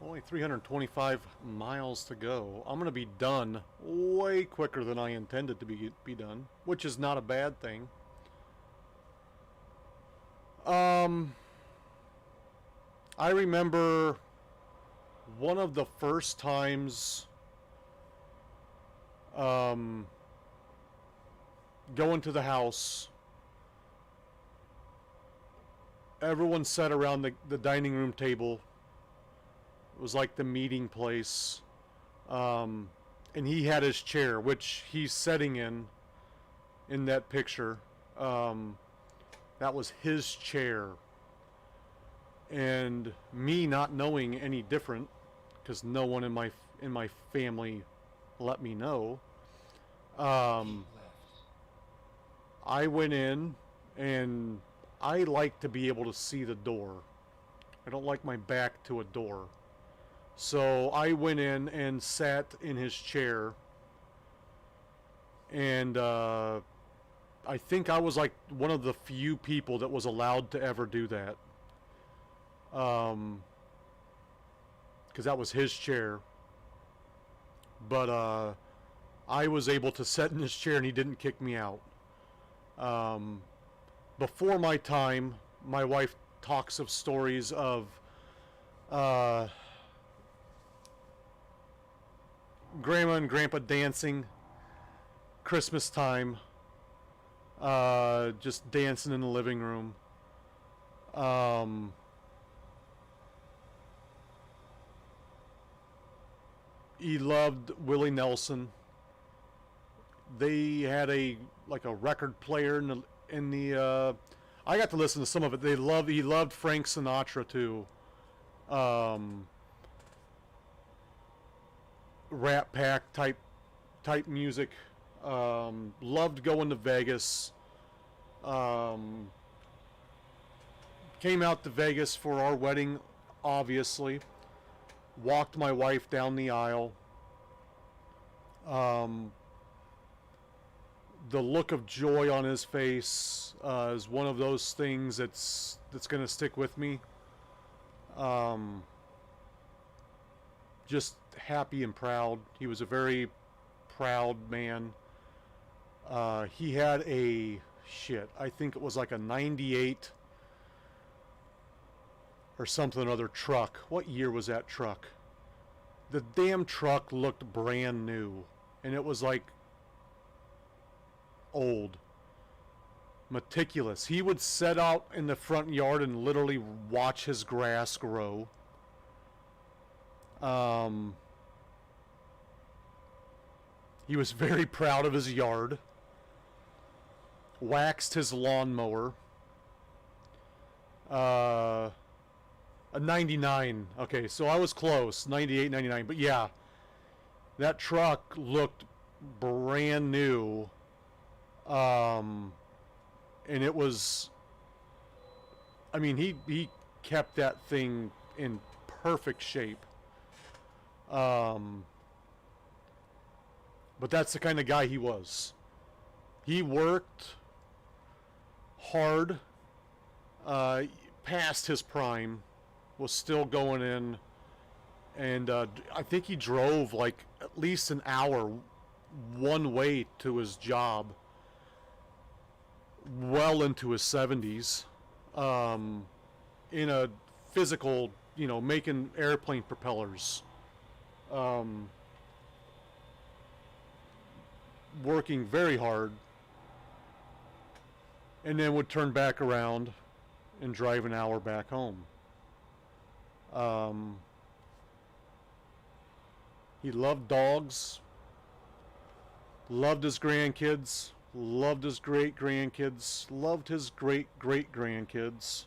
A: only 325 miles to go. I'm going to be done way quicker than I intended to be done, which is not a bad thing. I remember one of the first times going to the house. Everyone sat around the dining room table. It was like the meeting place. And he had his chair, which he's sitting in that picture. That was his chair. And me not knowing any different, because no one in my in my family let me know.
B: Keep left.
A: I went in, and I like to be able to see the door. I don't like my back to a door. So I went in and sat in his chair, and I think I was like one of the few people that was allowed to ever do that. Because that was his chair. But I was able to sit in his chair and he didn't kick me out. Before my time, my wife talks of stories of grandma and grandpa dancing Christmas time, just dancing in the living room. He loved Willie Nelson. They had a record player in the I got to listen to some of it. He loved Frank Sinatra too. Rat Pack type music. Loved going to Vegas. Came out to Vegas for our wedding, obviously. Walked my wife down the aisle. The look of joy on his face is one of those things that's going to stick with me. Just happy and proud. He was a very proud man. He had I think it was like a 98 or something other truck. What year was that truck? The damn truck looked brand new, and it was like old. Meticulous. He would set out in the front yard and literally watch his grass grow. He was very proud of his yard. Waxed his lawnmower. A 99. Okay, so I was close. 98, 99. But yeah, that truck looked brand new. And it was, I mean, he kept that thing in perfect shape. But that's the kind of guy he was. He worked hard, past his prime, was still going in, and I think he drove like at least an hour one way to his job, well into his 70s, in a physical, making airplane propellers, working very hard, and then would turn back around and drive an hour back home. He loved dogs, loved his grandkids, loved his great grandkids, loved his great great grandkids.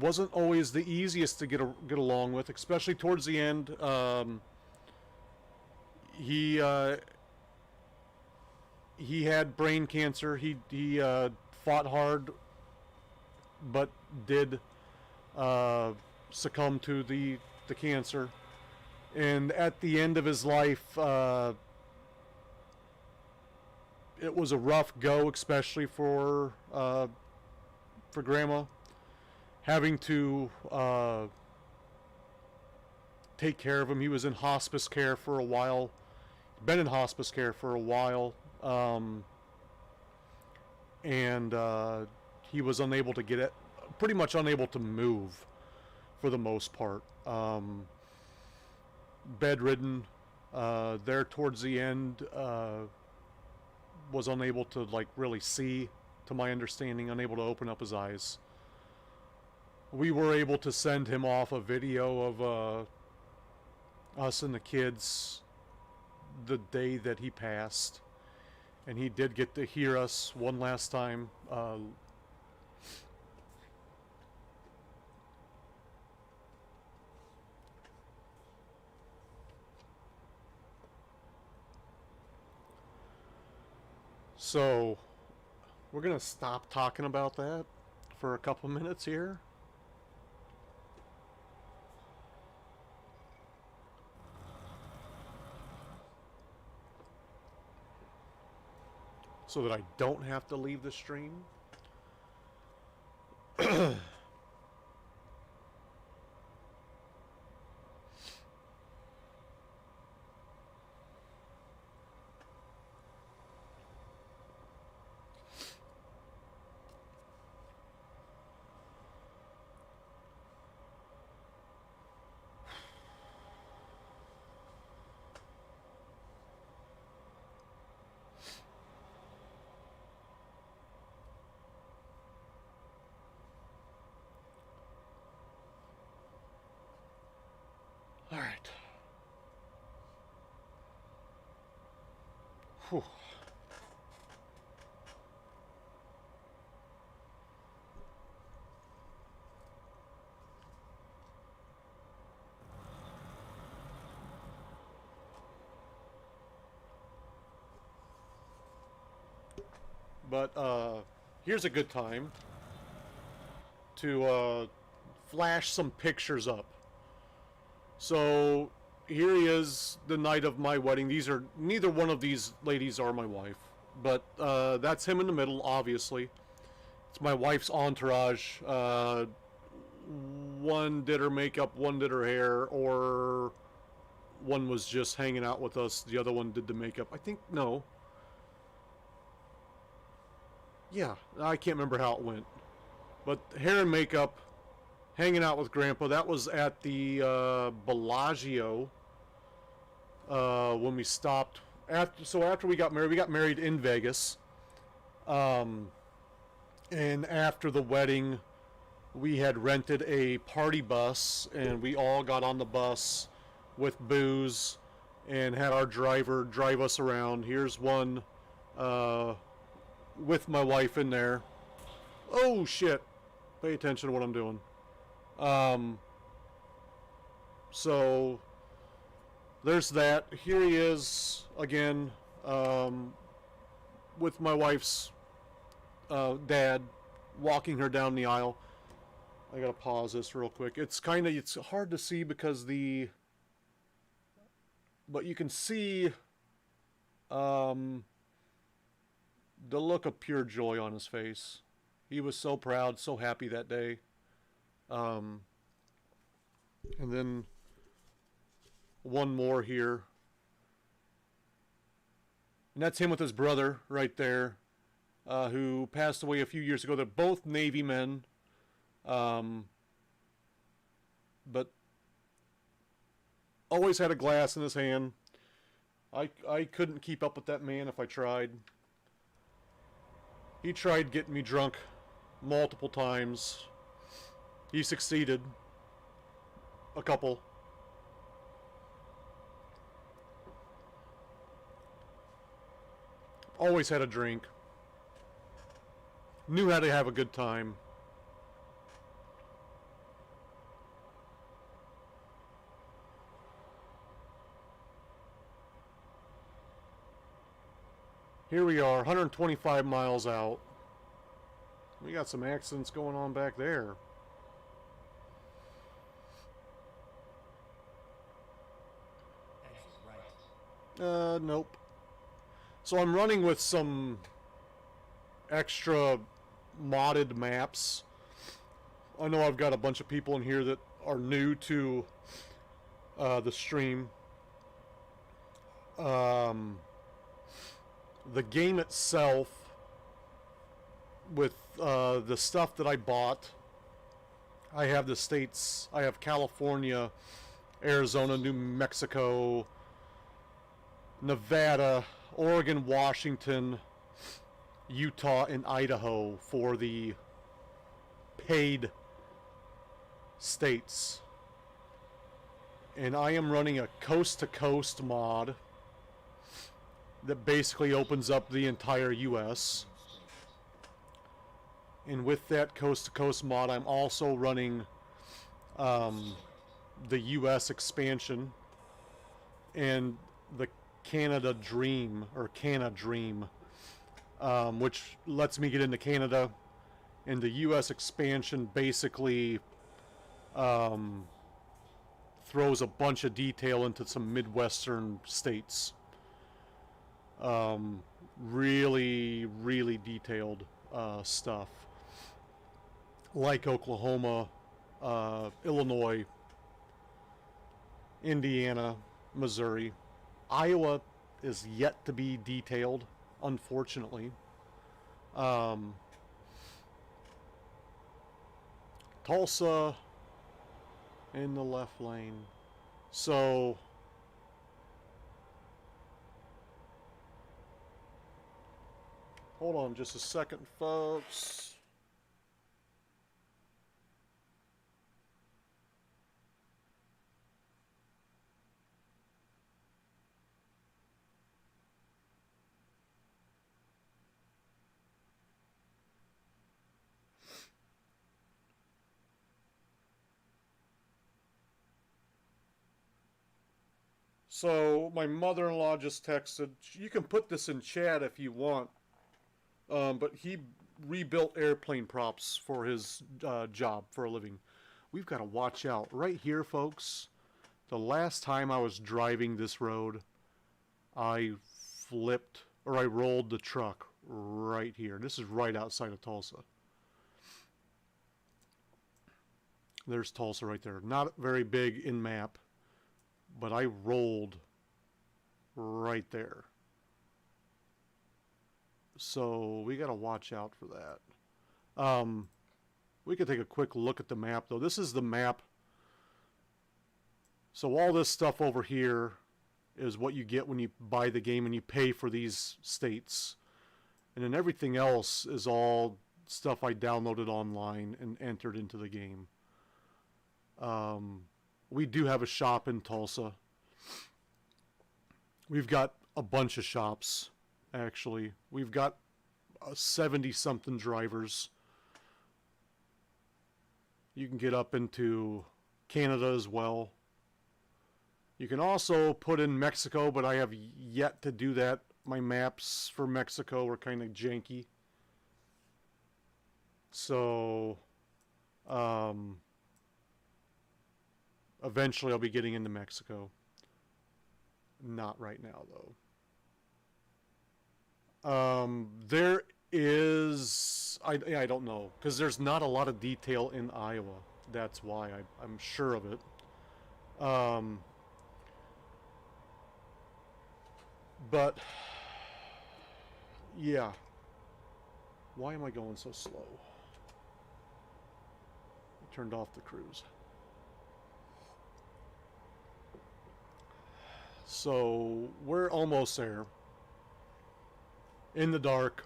A: Wasn't always the easiest to get along with, especially towards the end. He had brain cancer. He fought hard, but did succumb to the cancer. And at the end of his life, it was a rough go, especially for Grandma, having to take care of him. He was in hospice care for a while. Been in hospice care for a while. And he was unable to get it, pretty much unable to move for the most part. Bedridden there towards the end, was unable to really see, to my understanding, unable to open up his eyes. We were able to send him off a video of us and the kids the day that he passed, and he did get to hear us one last time So we're gonna stop talking about that for a couple minutes here. So that I don't have to leave the stream. All right. Whew. But here's a good time to flash some pictures up. So here he is, the night of my wedding. These are neither one of these ladies are my wife, but that's him in the middle. Obviously, it's my wife's entourage. One did her makeup, one did her hair, or one was just hanging out with us. The other one did the makeup. I think no. Yeah, I can't remember how it went, but hair and makeup, hanging out with Grandpa. That was at the Bellagio when we stopped. After we got married in Vegas, and after the wedding, we had rented a party bus, and we all got on the bus with booze, and had our driver drive us around. Here's one with my wife in there. Oh shit! Pay attention to what I'm doing. So there's that. Here he is again, with my wife's dad, walking her down the aisle. I gotta pause this real quick. It's hard to see because but you can see the look of pure joy on his face. He was so proud, so happy that day. And then one more here. And that's him with his brother right there, who passed away a few years ago. They're both Navy men. But always had a glass in his hand. I couldn't keep up with that man if I tried. He tried getting me drunk multiple times. He succeeded. A couple. Always had a drink. Knew how to have a good time. Here we are, 125 miles out. We got some accidents going on back there.
B: Exit right.
A: Nope. So I'm running with some extra modded maps. I know I've got a bunch of people in here that are new to the stream. The game itself, with the stuff that I bought, I have the states. I have California, Arizona, New Mexico, Nevada, Oregon, Washington, Utah, and Idaho for the paid states. And I am running a coast-to-coast mod that basically opens up the entire US. And with that coast-to-coast mod, I'm also running the US expansion and the Canada Dream, or Canada Dream, which lets me get into Canada. And the U.S. expansion basically throws a bunch of detail into some Midwestern states. Really, really detailed stuff. Like Oklahoma, Illinois, Indiana, Missouri. Iowa is yet to be detailed, unfortunately. Tulsa in the left lane. So hold on just a second, folks. So my mother-in-law just texted. You can put this in chat if you want. But he rebuilt airplane props for his job for a living. We've got to watch out. Right here, folks, the last time I was driving this road, I flipped or I rolled the truck right here. This is right outside of Tulsa. There's Tulsa right there. Not very big in map, but I rolled right there. So we got to watch out for that. We could take a quick look at the map, though. This is the map. So all this stuff over here is what you get when you buy the game and you pay for these states. And then everything else is all stuff I downloaded online and entered into the game. We do have a shop in Tulsa. We've got a bunch of shops, actually. We've got 70-something drivers. You can get up into Canada as well. You can also put in Mexico, but I have yet to do that. My maps for Mexico are kind of janky. So, eventually I'll be getting into Mexico. Not right now, though. There is... I don't know. Because there's not a lot of detail in Iowa. That's why I'm sure of it. But... yeah. Why am I going so slow? I turned off the cruise. So we're almost there. In the dark.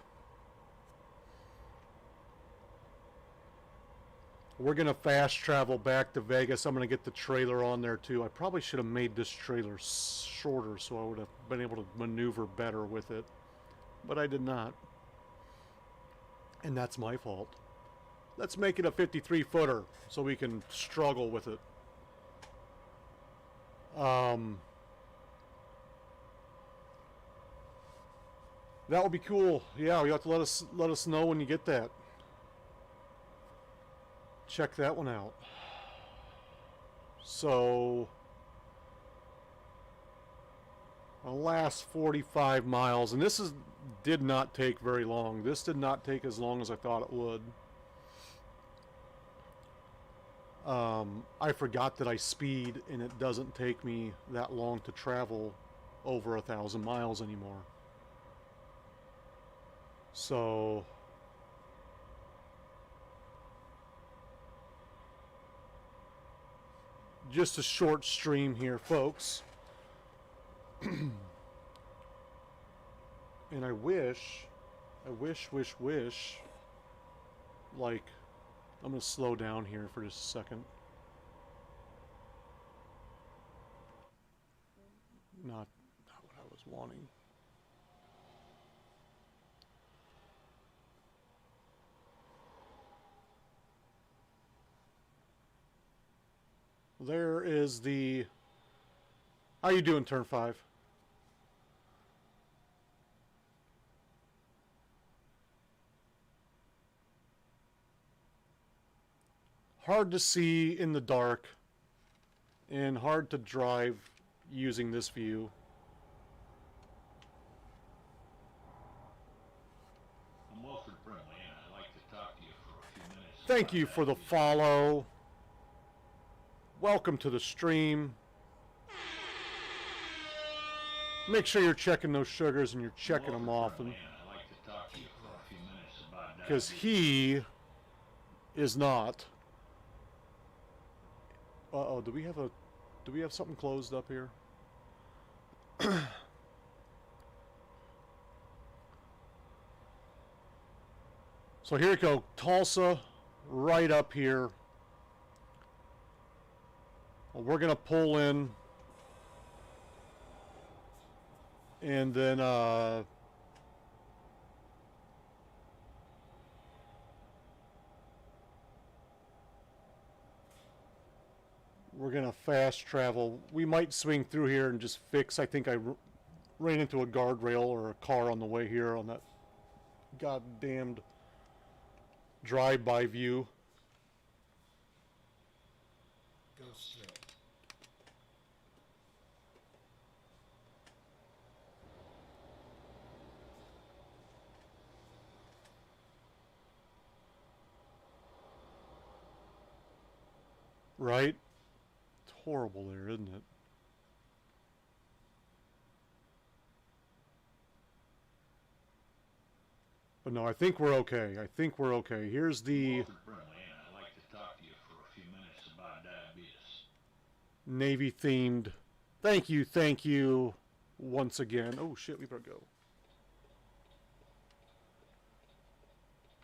A: We're going to fast travel back to Vegas. I'm going to get the trailer on there too. I probably should have made this trailer shorter so I would have been able to maneuver better with it. But I did not. And that's my fault. Let's make it a 53-footer so we can struggle with it. That would be cool. Yeah, you have to let us know when you get that. Check that one out. So, the last 45 miles, and this did not take very long. This did not take as long as I thought it would. I forgot that I speed, and it doesn't take me that long to travel over 1,000 miles anymore. So, just a short stream here, folks. And I wish, like, I'm going to slow down here for just a second. Not what I was wanting. There is the... How you doing, Turn 5? hard to see in the dark and hard to drive using this view.
C: I'm Wilfred Brimley, and I'd like to talk to you for a few minutes.
A: Thank you for the follow. Welcome to the stream. Make sure you're checking those sugars and you're checking them often,
C: I'd like to talk to you for a few minutes about
A: because he is not. Uh-oh, do we have something closed up here? So here we go, Tulsa, right up here. Well, we're gonna pull in, and then we're gonna fast travel. We might swing through here and just fix. I think I ran into a guardrail or a car on the way here on that goddamned drive-by view.
B: Go straight.
A: Right? It's horrible there, isn't it? But no, I think we're okay. I think we're okay. Here's the
C: Wilfred Brimley, and I'd like to talk to you for a few minutes about diabetes.
A: Navy themed. Thank you once again. Oh shit, we better go.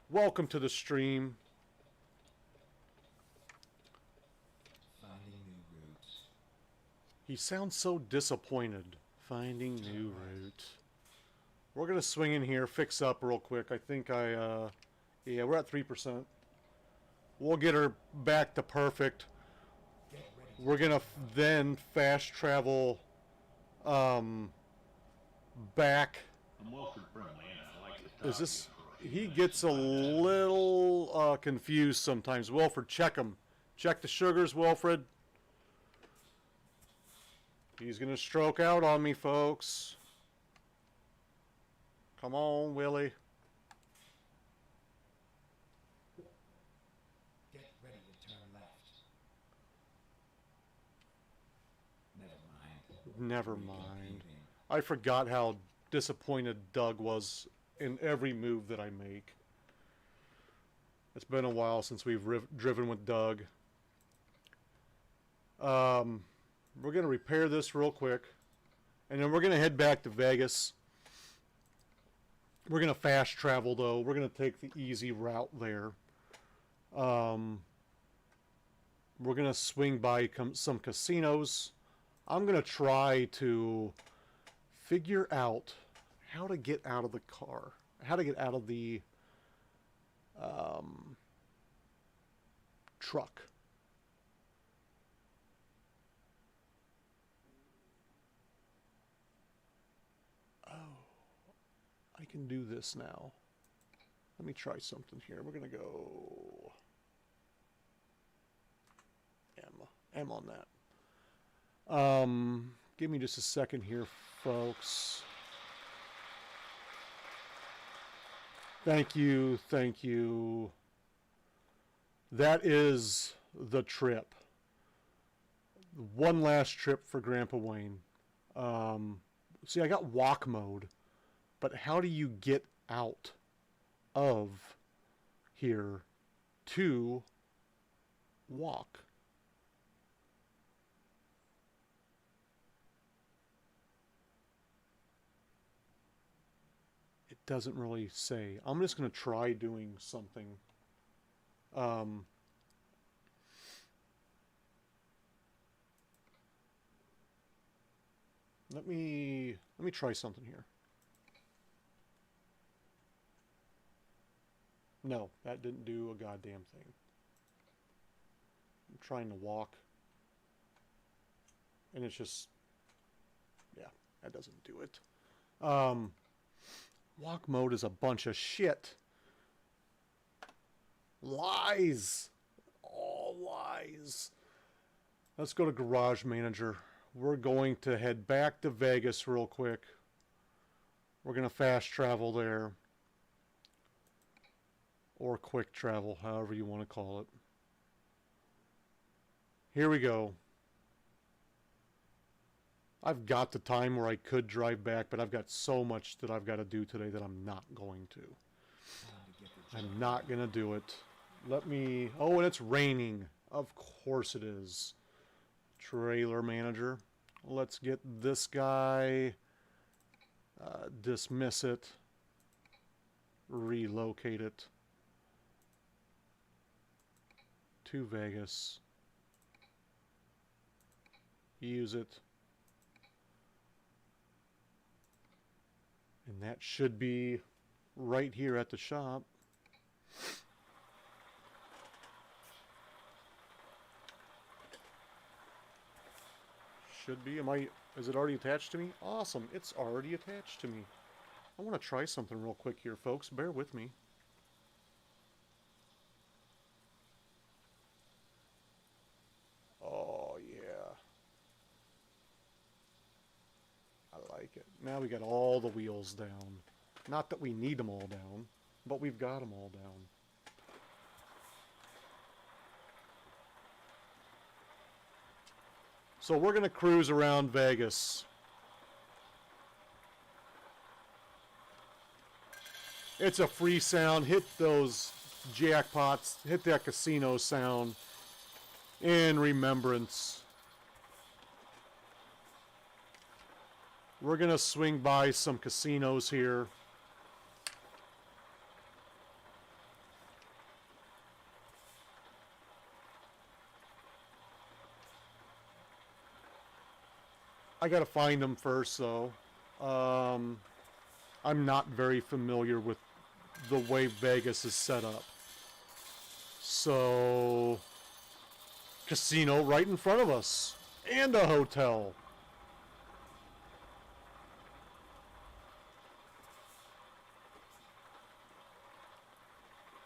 A: Welcome to the stream.
B: Finding new routes.
A: He sounds so disappointed. Finding new route. We're gonna swing in here, fix up real quick. I think yeah, we're at 3%. We'll get her back to perfect.
B: Get ready to
A: We're gonna then fast travel back.
C: I'm Wilfred Brimley, and I'd like to talk
A: Is this?
C: to you for a few
A: He
C: minutes
A: gets a
C: about diabetes.
A: little confused sometimes. Wilfred, check him. Check the sugars, Wilfred. He's gonna stroke out on me, folks. Come on, Willie.
B: get ready to turn left. Never
A: Never
B: mind.
A: mind.
B: Reconvene.
A: I forgot how disappointed Doug was in every move that I make. It's been a while since we've driven with Doug. We're going to repair this real quick. And then we're going to head back to Vegas. We're going to fast travel, though. We're going to take the easy route there. We're going to swing by some casinos. I'm going to try to figure out how to get out of the car. How to get out of the truck. Oh, I can do this now. Let me try something here. We're going to go M on that. Give me just a second here, folks. Thank you, thank you. That is the trip. One last trip for Grandpa Wayne. See, I got walk mode, but how do you get out of here to walk? It doesn't really say. I'm just going to try doing something. Let me try something here. No, that didn't do a goddamn thing. I'm trying to walk, and it's just, yeah, that doesn't do it. Walk mode is a bunch of shit. Lies all lies. Let's go to Garage Manager. We're going to head back to Vegas real quick. We're going to fast travel there. Or quick travel, however you want to call it. Here we go. I've got the time where I could drive back, but I've got so much that I've got to do today that I'm not going to. I'm not going to do it. Let me... Oh, and it's raining. Of course it is. Trailer Manager. Let's get this guy. Dismiss it. Relocate it. To Vegas. Use it. And that should be right here at the shop. Should be. Is it already attached to me? Awesome. It's already attached to me. I want to try something real quick here, folks. Bear with me. Oh, yeah. I like it. Now we got all the wheels down. Not that we need them all down, but we've got them all down. So we're going to cruise around Vegas. It's a free sound. Hit those jackpots. Hit that casino sound in remembrance. We're going to swing by some casinos here. I got to find them first, though. I'm not very familiar with the way Vegas is set up. So, casino right in front of us. And a hotel.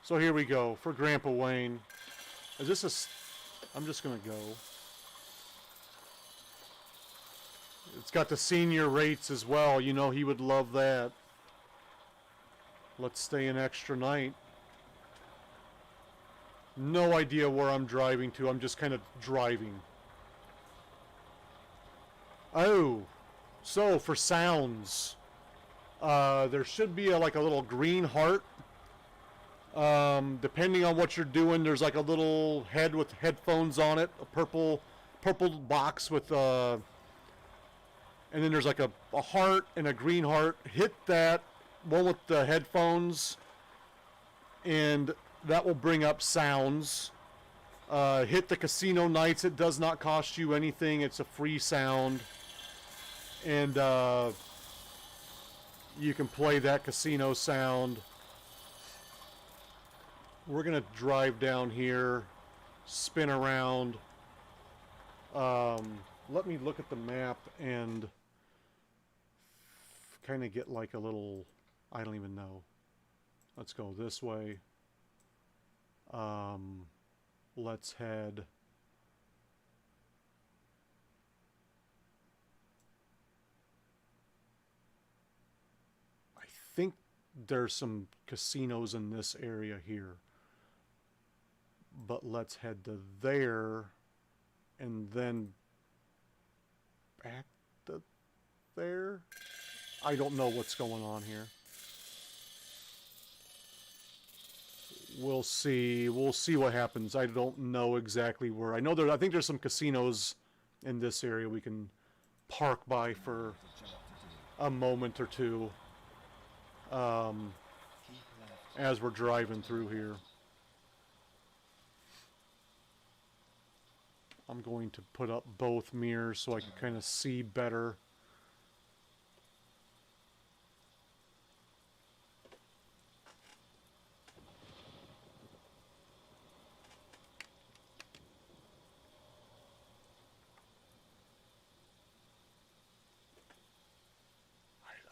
A: So here we go for Grandpa Wayne. Is this a... I'm just going to go. It's got the senior rates as well. You know he would love that. Let's stay an extra night. No idea where I'm driving to. I'm just kind of driving. Oh, so for sounds, there should be like a little green heart. Depending on what you're doing, there's like a little head with headphones on it, a purple box with and then there's like a heart and a green heart. Hit that one with the headphones, and that will bring up sounds. Hit the casino nights. It does not cost you anything. It's a free sound. And you can play that casino sound. We're going to drive down here, spin around. Let me look at the map and kind of get like a little, I don't even know. Let's go this way. Let's head. I think there's some casinos in this area here. But let's head to there and then back to there. I don't know what's going on here. We'll see. We'll see what happens. I don't know exactly where. I think there's some casinos in this area we can park by for a moment or two as we're driving through here. I'm going to put up both mirrors so I can kind of see better.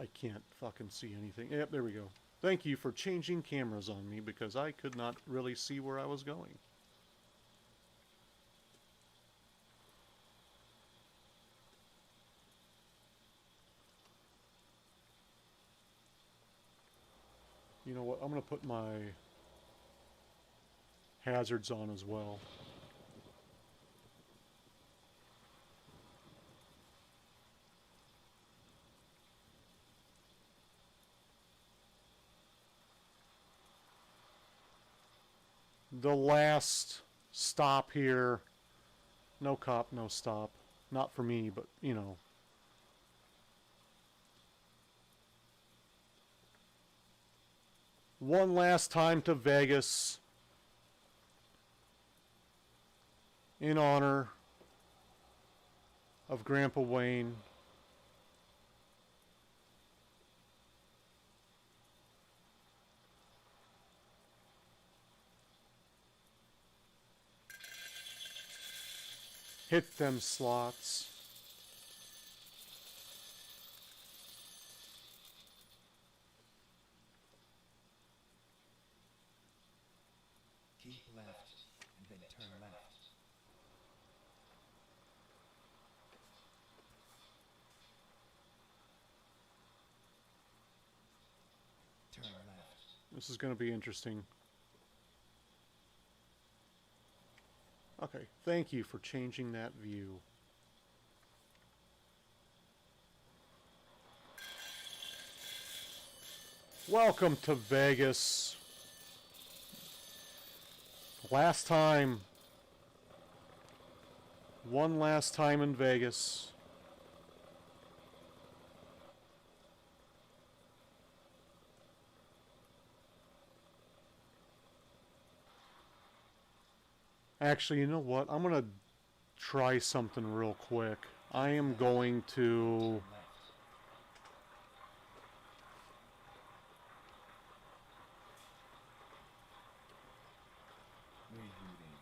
A: I can't fucking see anything. Yep, there we go. Thank you for changing cameras on me because I could not really see where I was going. You know what? I'm going to put my hazards on as well. The last stop here. No cop, no stop. Not for me, but, you know. One last time to Vegas in honor of Grandpa Wayne. Hit them slots.
B: Keep left, and then turn left. Turn left.
A: This is going to be interesting. Okay, thank you for changing that view. Welcome to Vegas. Last time. One last time in Vegas. Actually, you know what? I'm going to try something real quick. I am going to...
B: Left. Rerouting.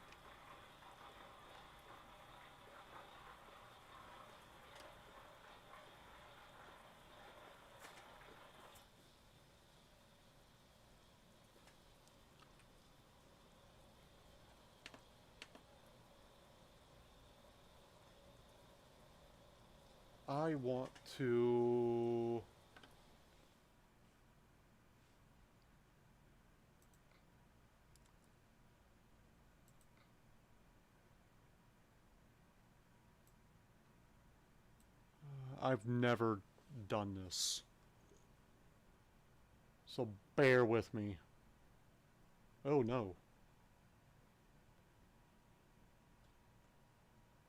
A: I want to... I've never done this. So bear with me. Oh no.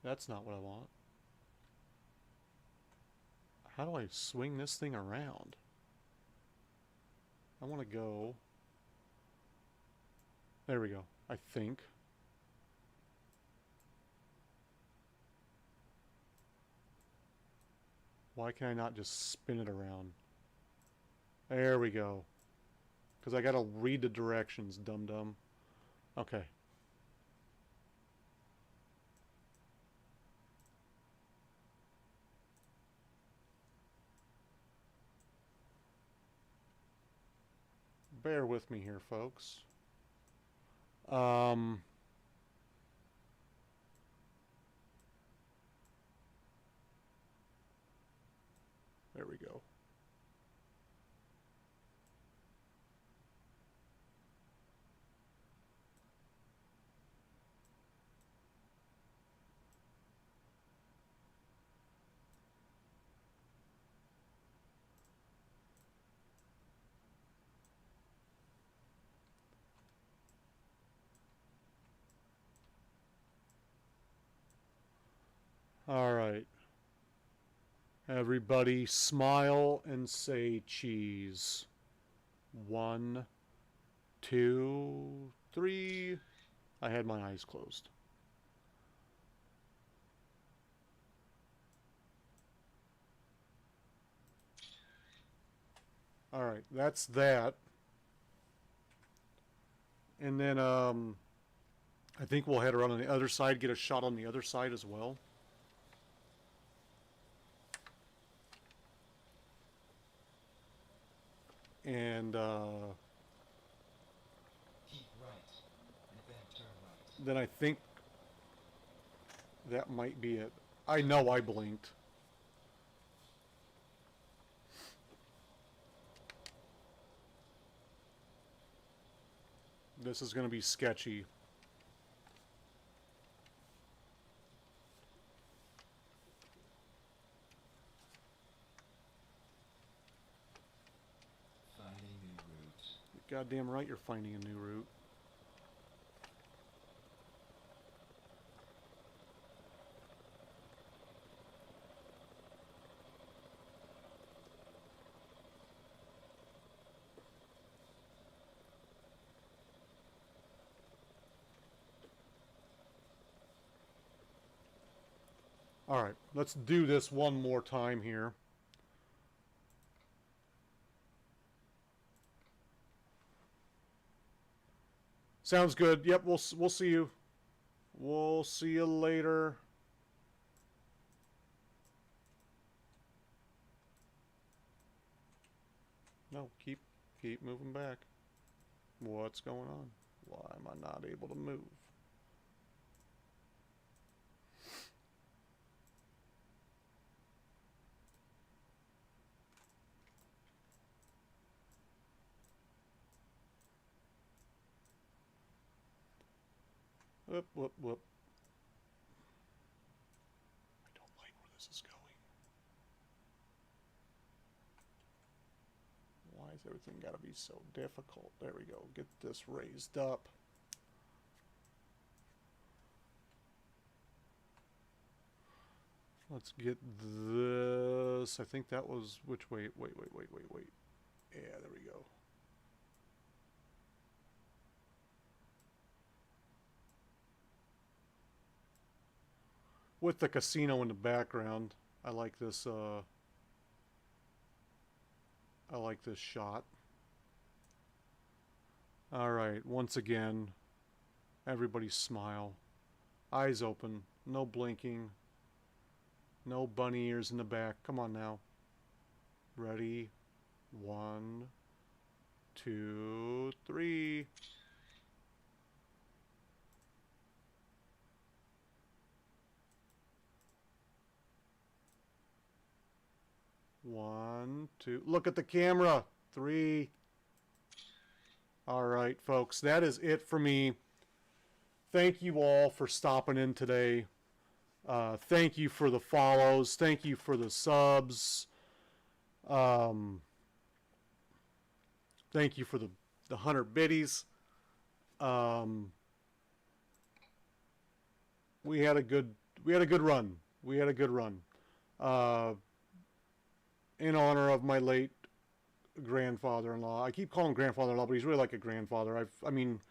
A: That's not what I want. How do I swing this thing around? I want to go... There we go, I think. Why can I not just spin it around? There we go. Because I gotta read the directions, dum-dum. Okay. Bear with me here, folks. There we go. All right. Everybody smile and say cheese. 1, 2, 3. I had my eyes closed. All right, that's that. And then I think we'll head around on the other side, get a shot on the other side as well. And
B: Keep right, and then turn right.
A: then I think that might be it. I know I blinked. This is going to be sketchy.
B: Finding new routes.
A: You're goddamn right you're finding a new route. All right, let's do this one more time here. Sounds good. Yep, we'll see you. We'll see you later. No, keep moving back. What's going on? Why am I not able to move? Whoop, whoop, whoop. I don't like where this is going. Why is everything got to be so difficult? There we go. Get this raised up. Let's get this. I think that was which way? Wait. Yeah, there we go. With the casino in the background, I like this. I like this shot. All right, once again, everybody smile, eyes open, no blinking, no bunny ears in the back. Come on now. Ready? 1, 2, 3. One, two. Look at the camera. 3. All right, folks. That is it for me. Thank you all for stopping in today. Thank you for the follows. Thank you for the subs. Thank you for the 100 biddies. We had a good run. We had a good run. In honor of my late grandfather-in-law. I keep calling him grandfather-in-law, but he's really like a grandfather. I mean,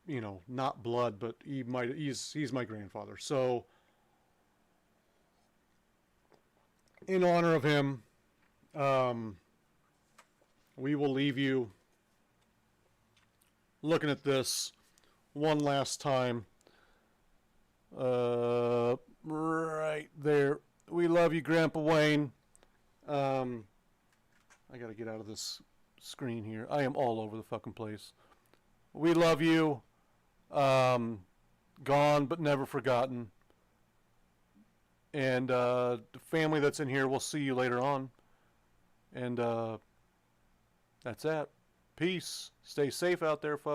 A: you know, not blood, but he's my grandfather. So, in honor of him, we will leave you looking at this one last time. Right there. We love you, Grandpa Wayne. I gotta get out of this screen here. I am all over the fucking place. We love you. Gone but never forgotten. And the family that's in here, we'll see you later on. And that's that. Peace. Stay safe out there, folks.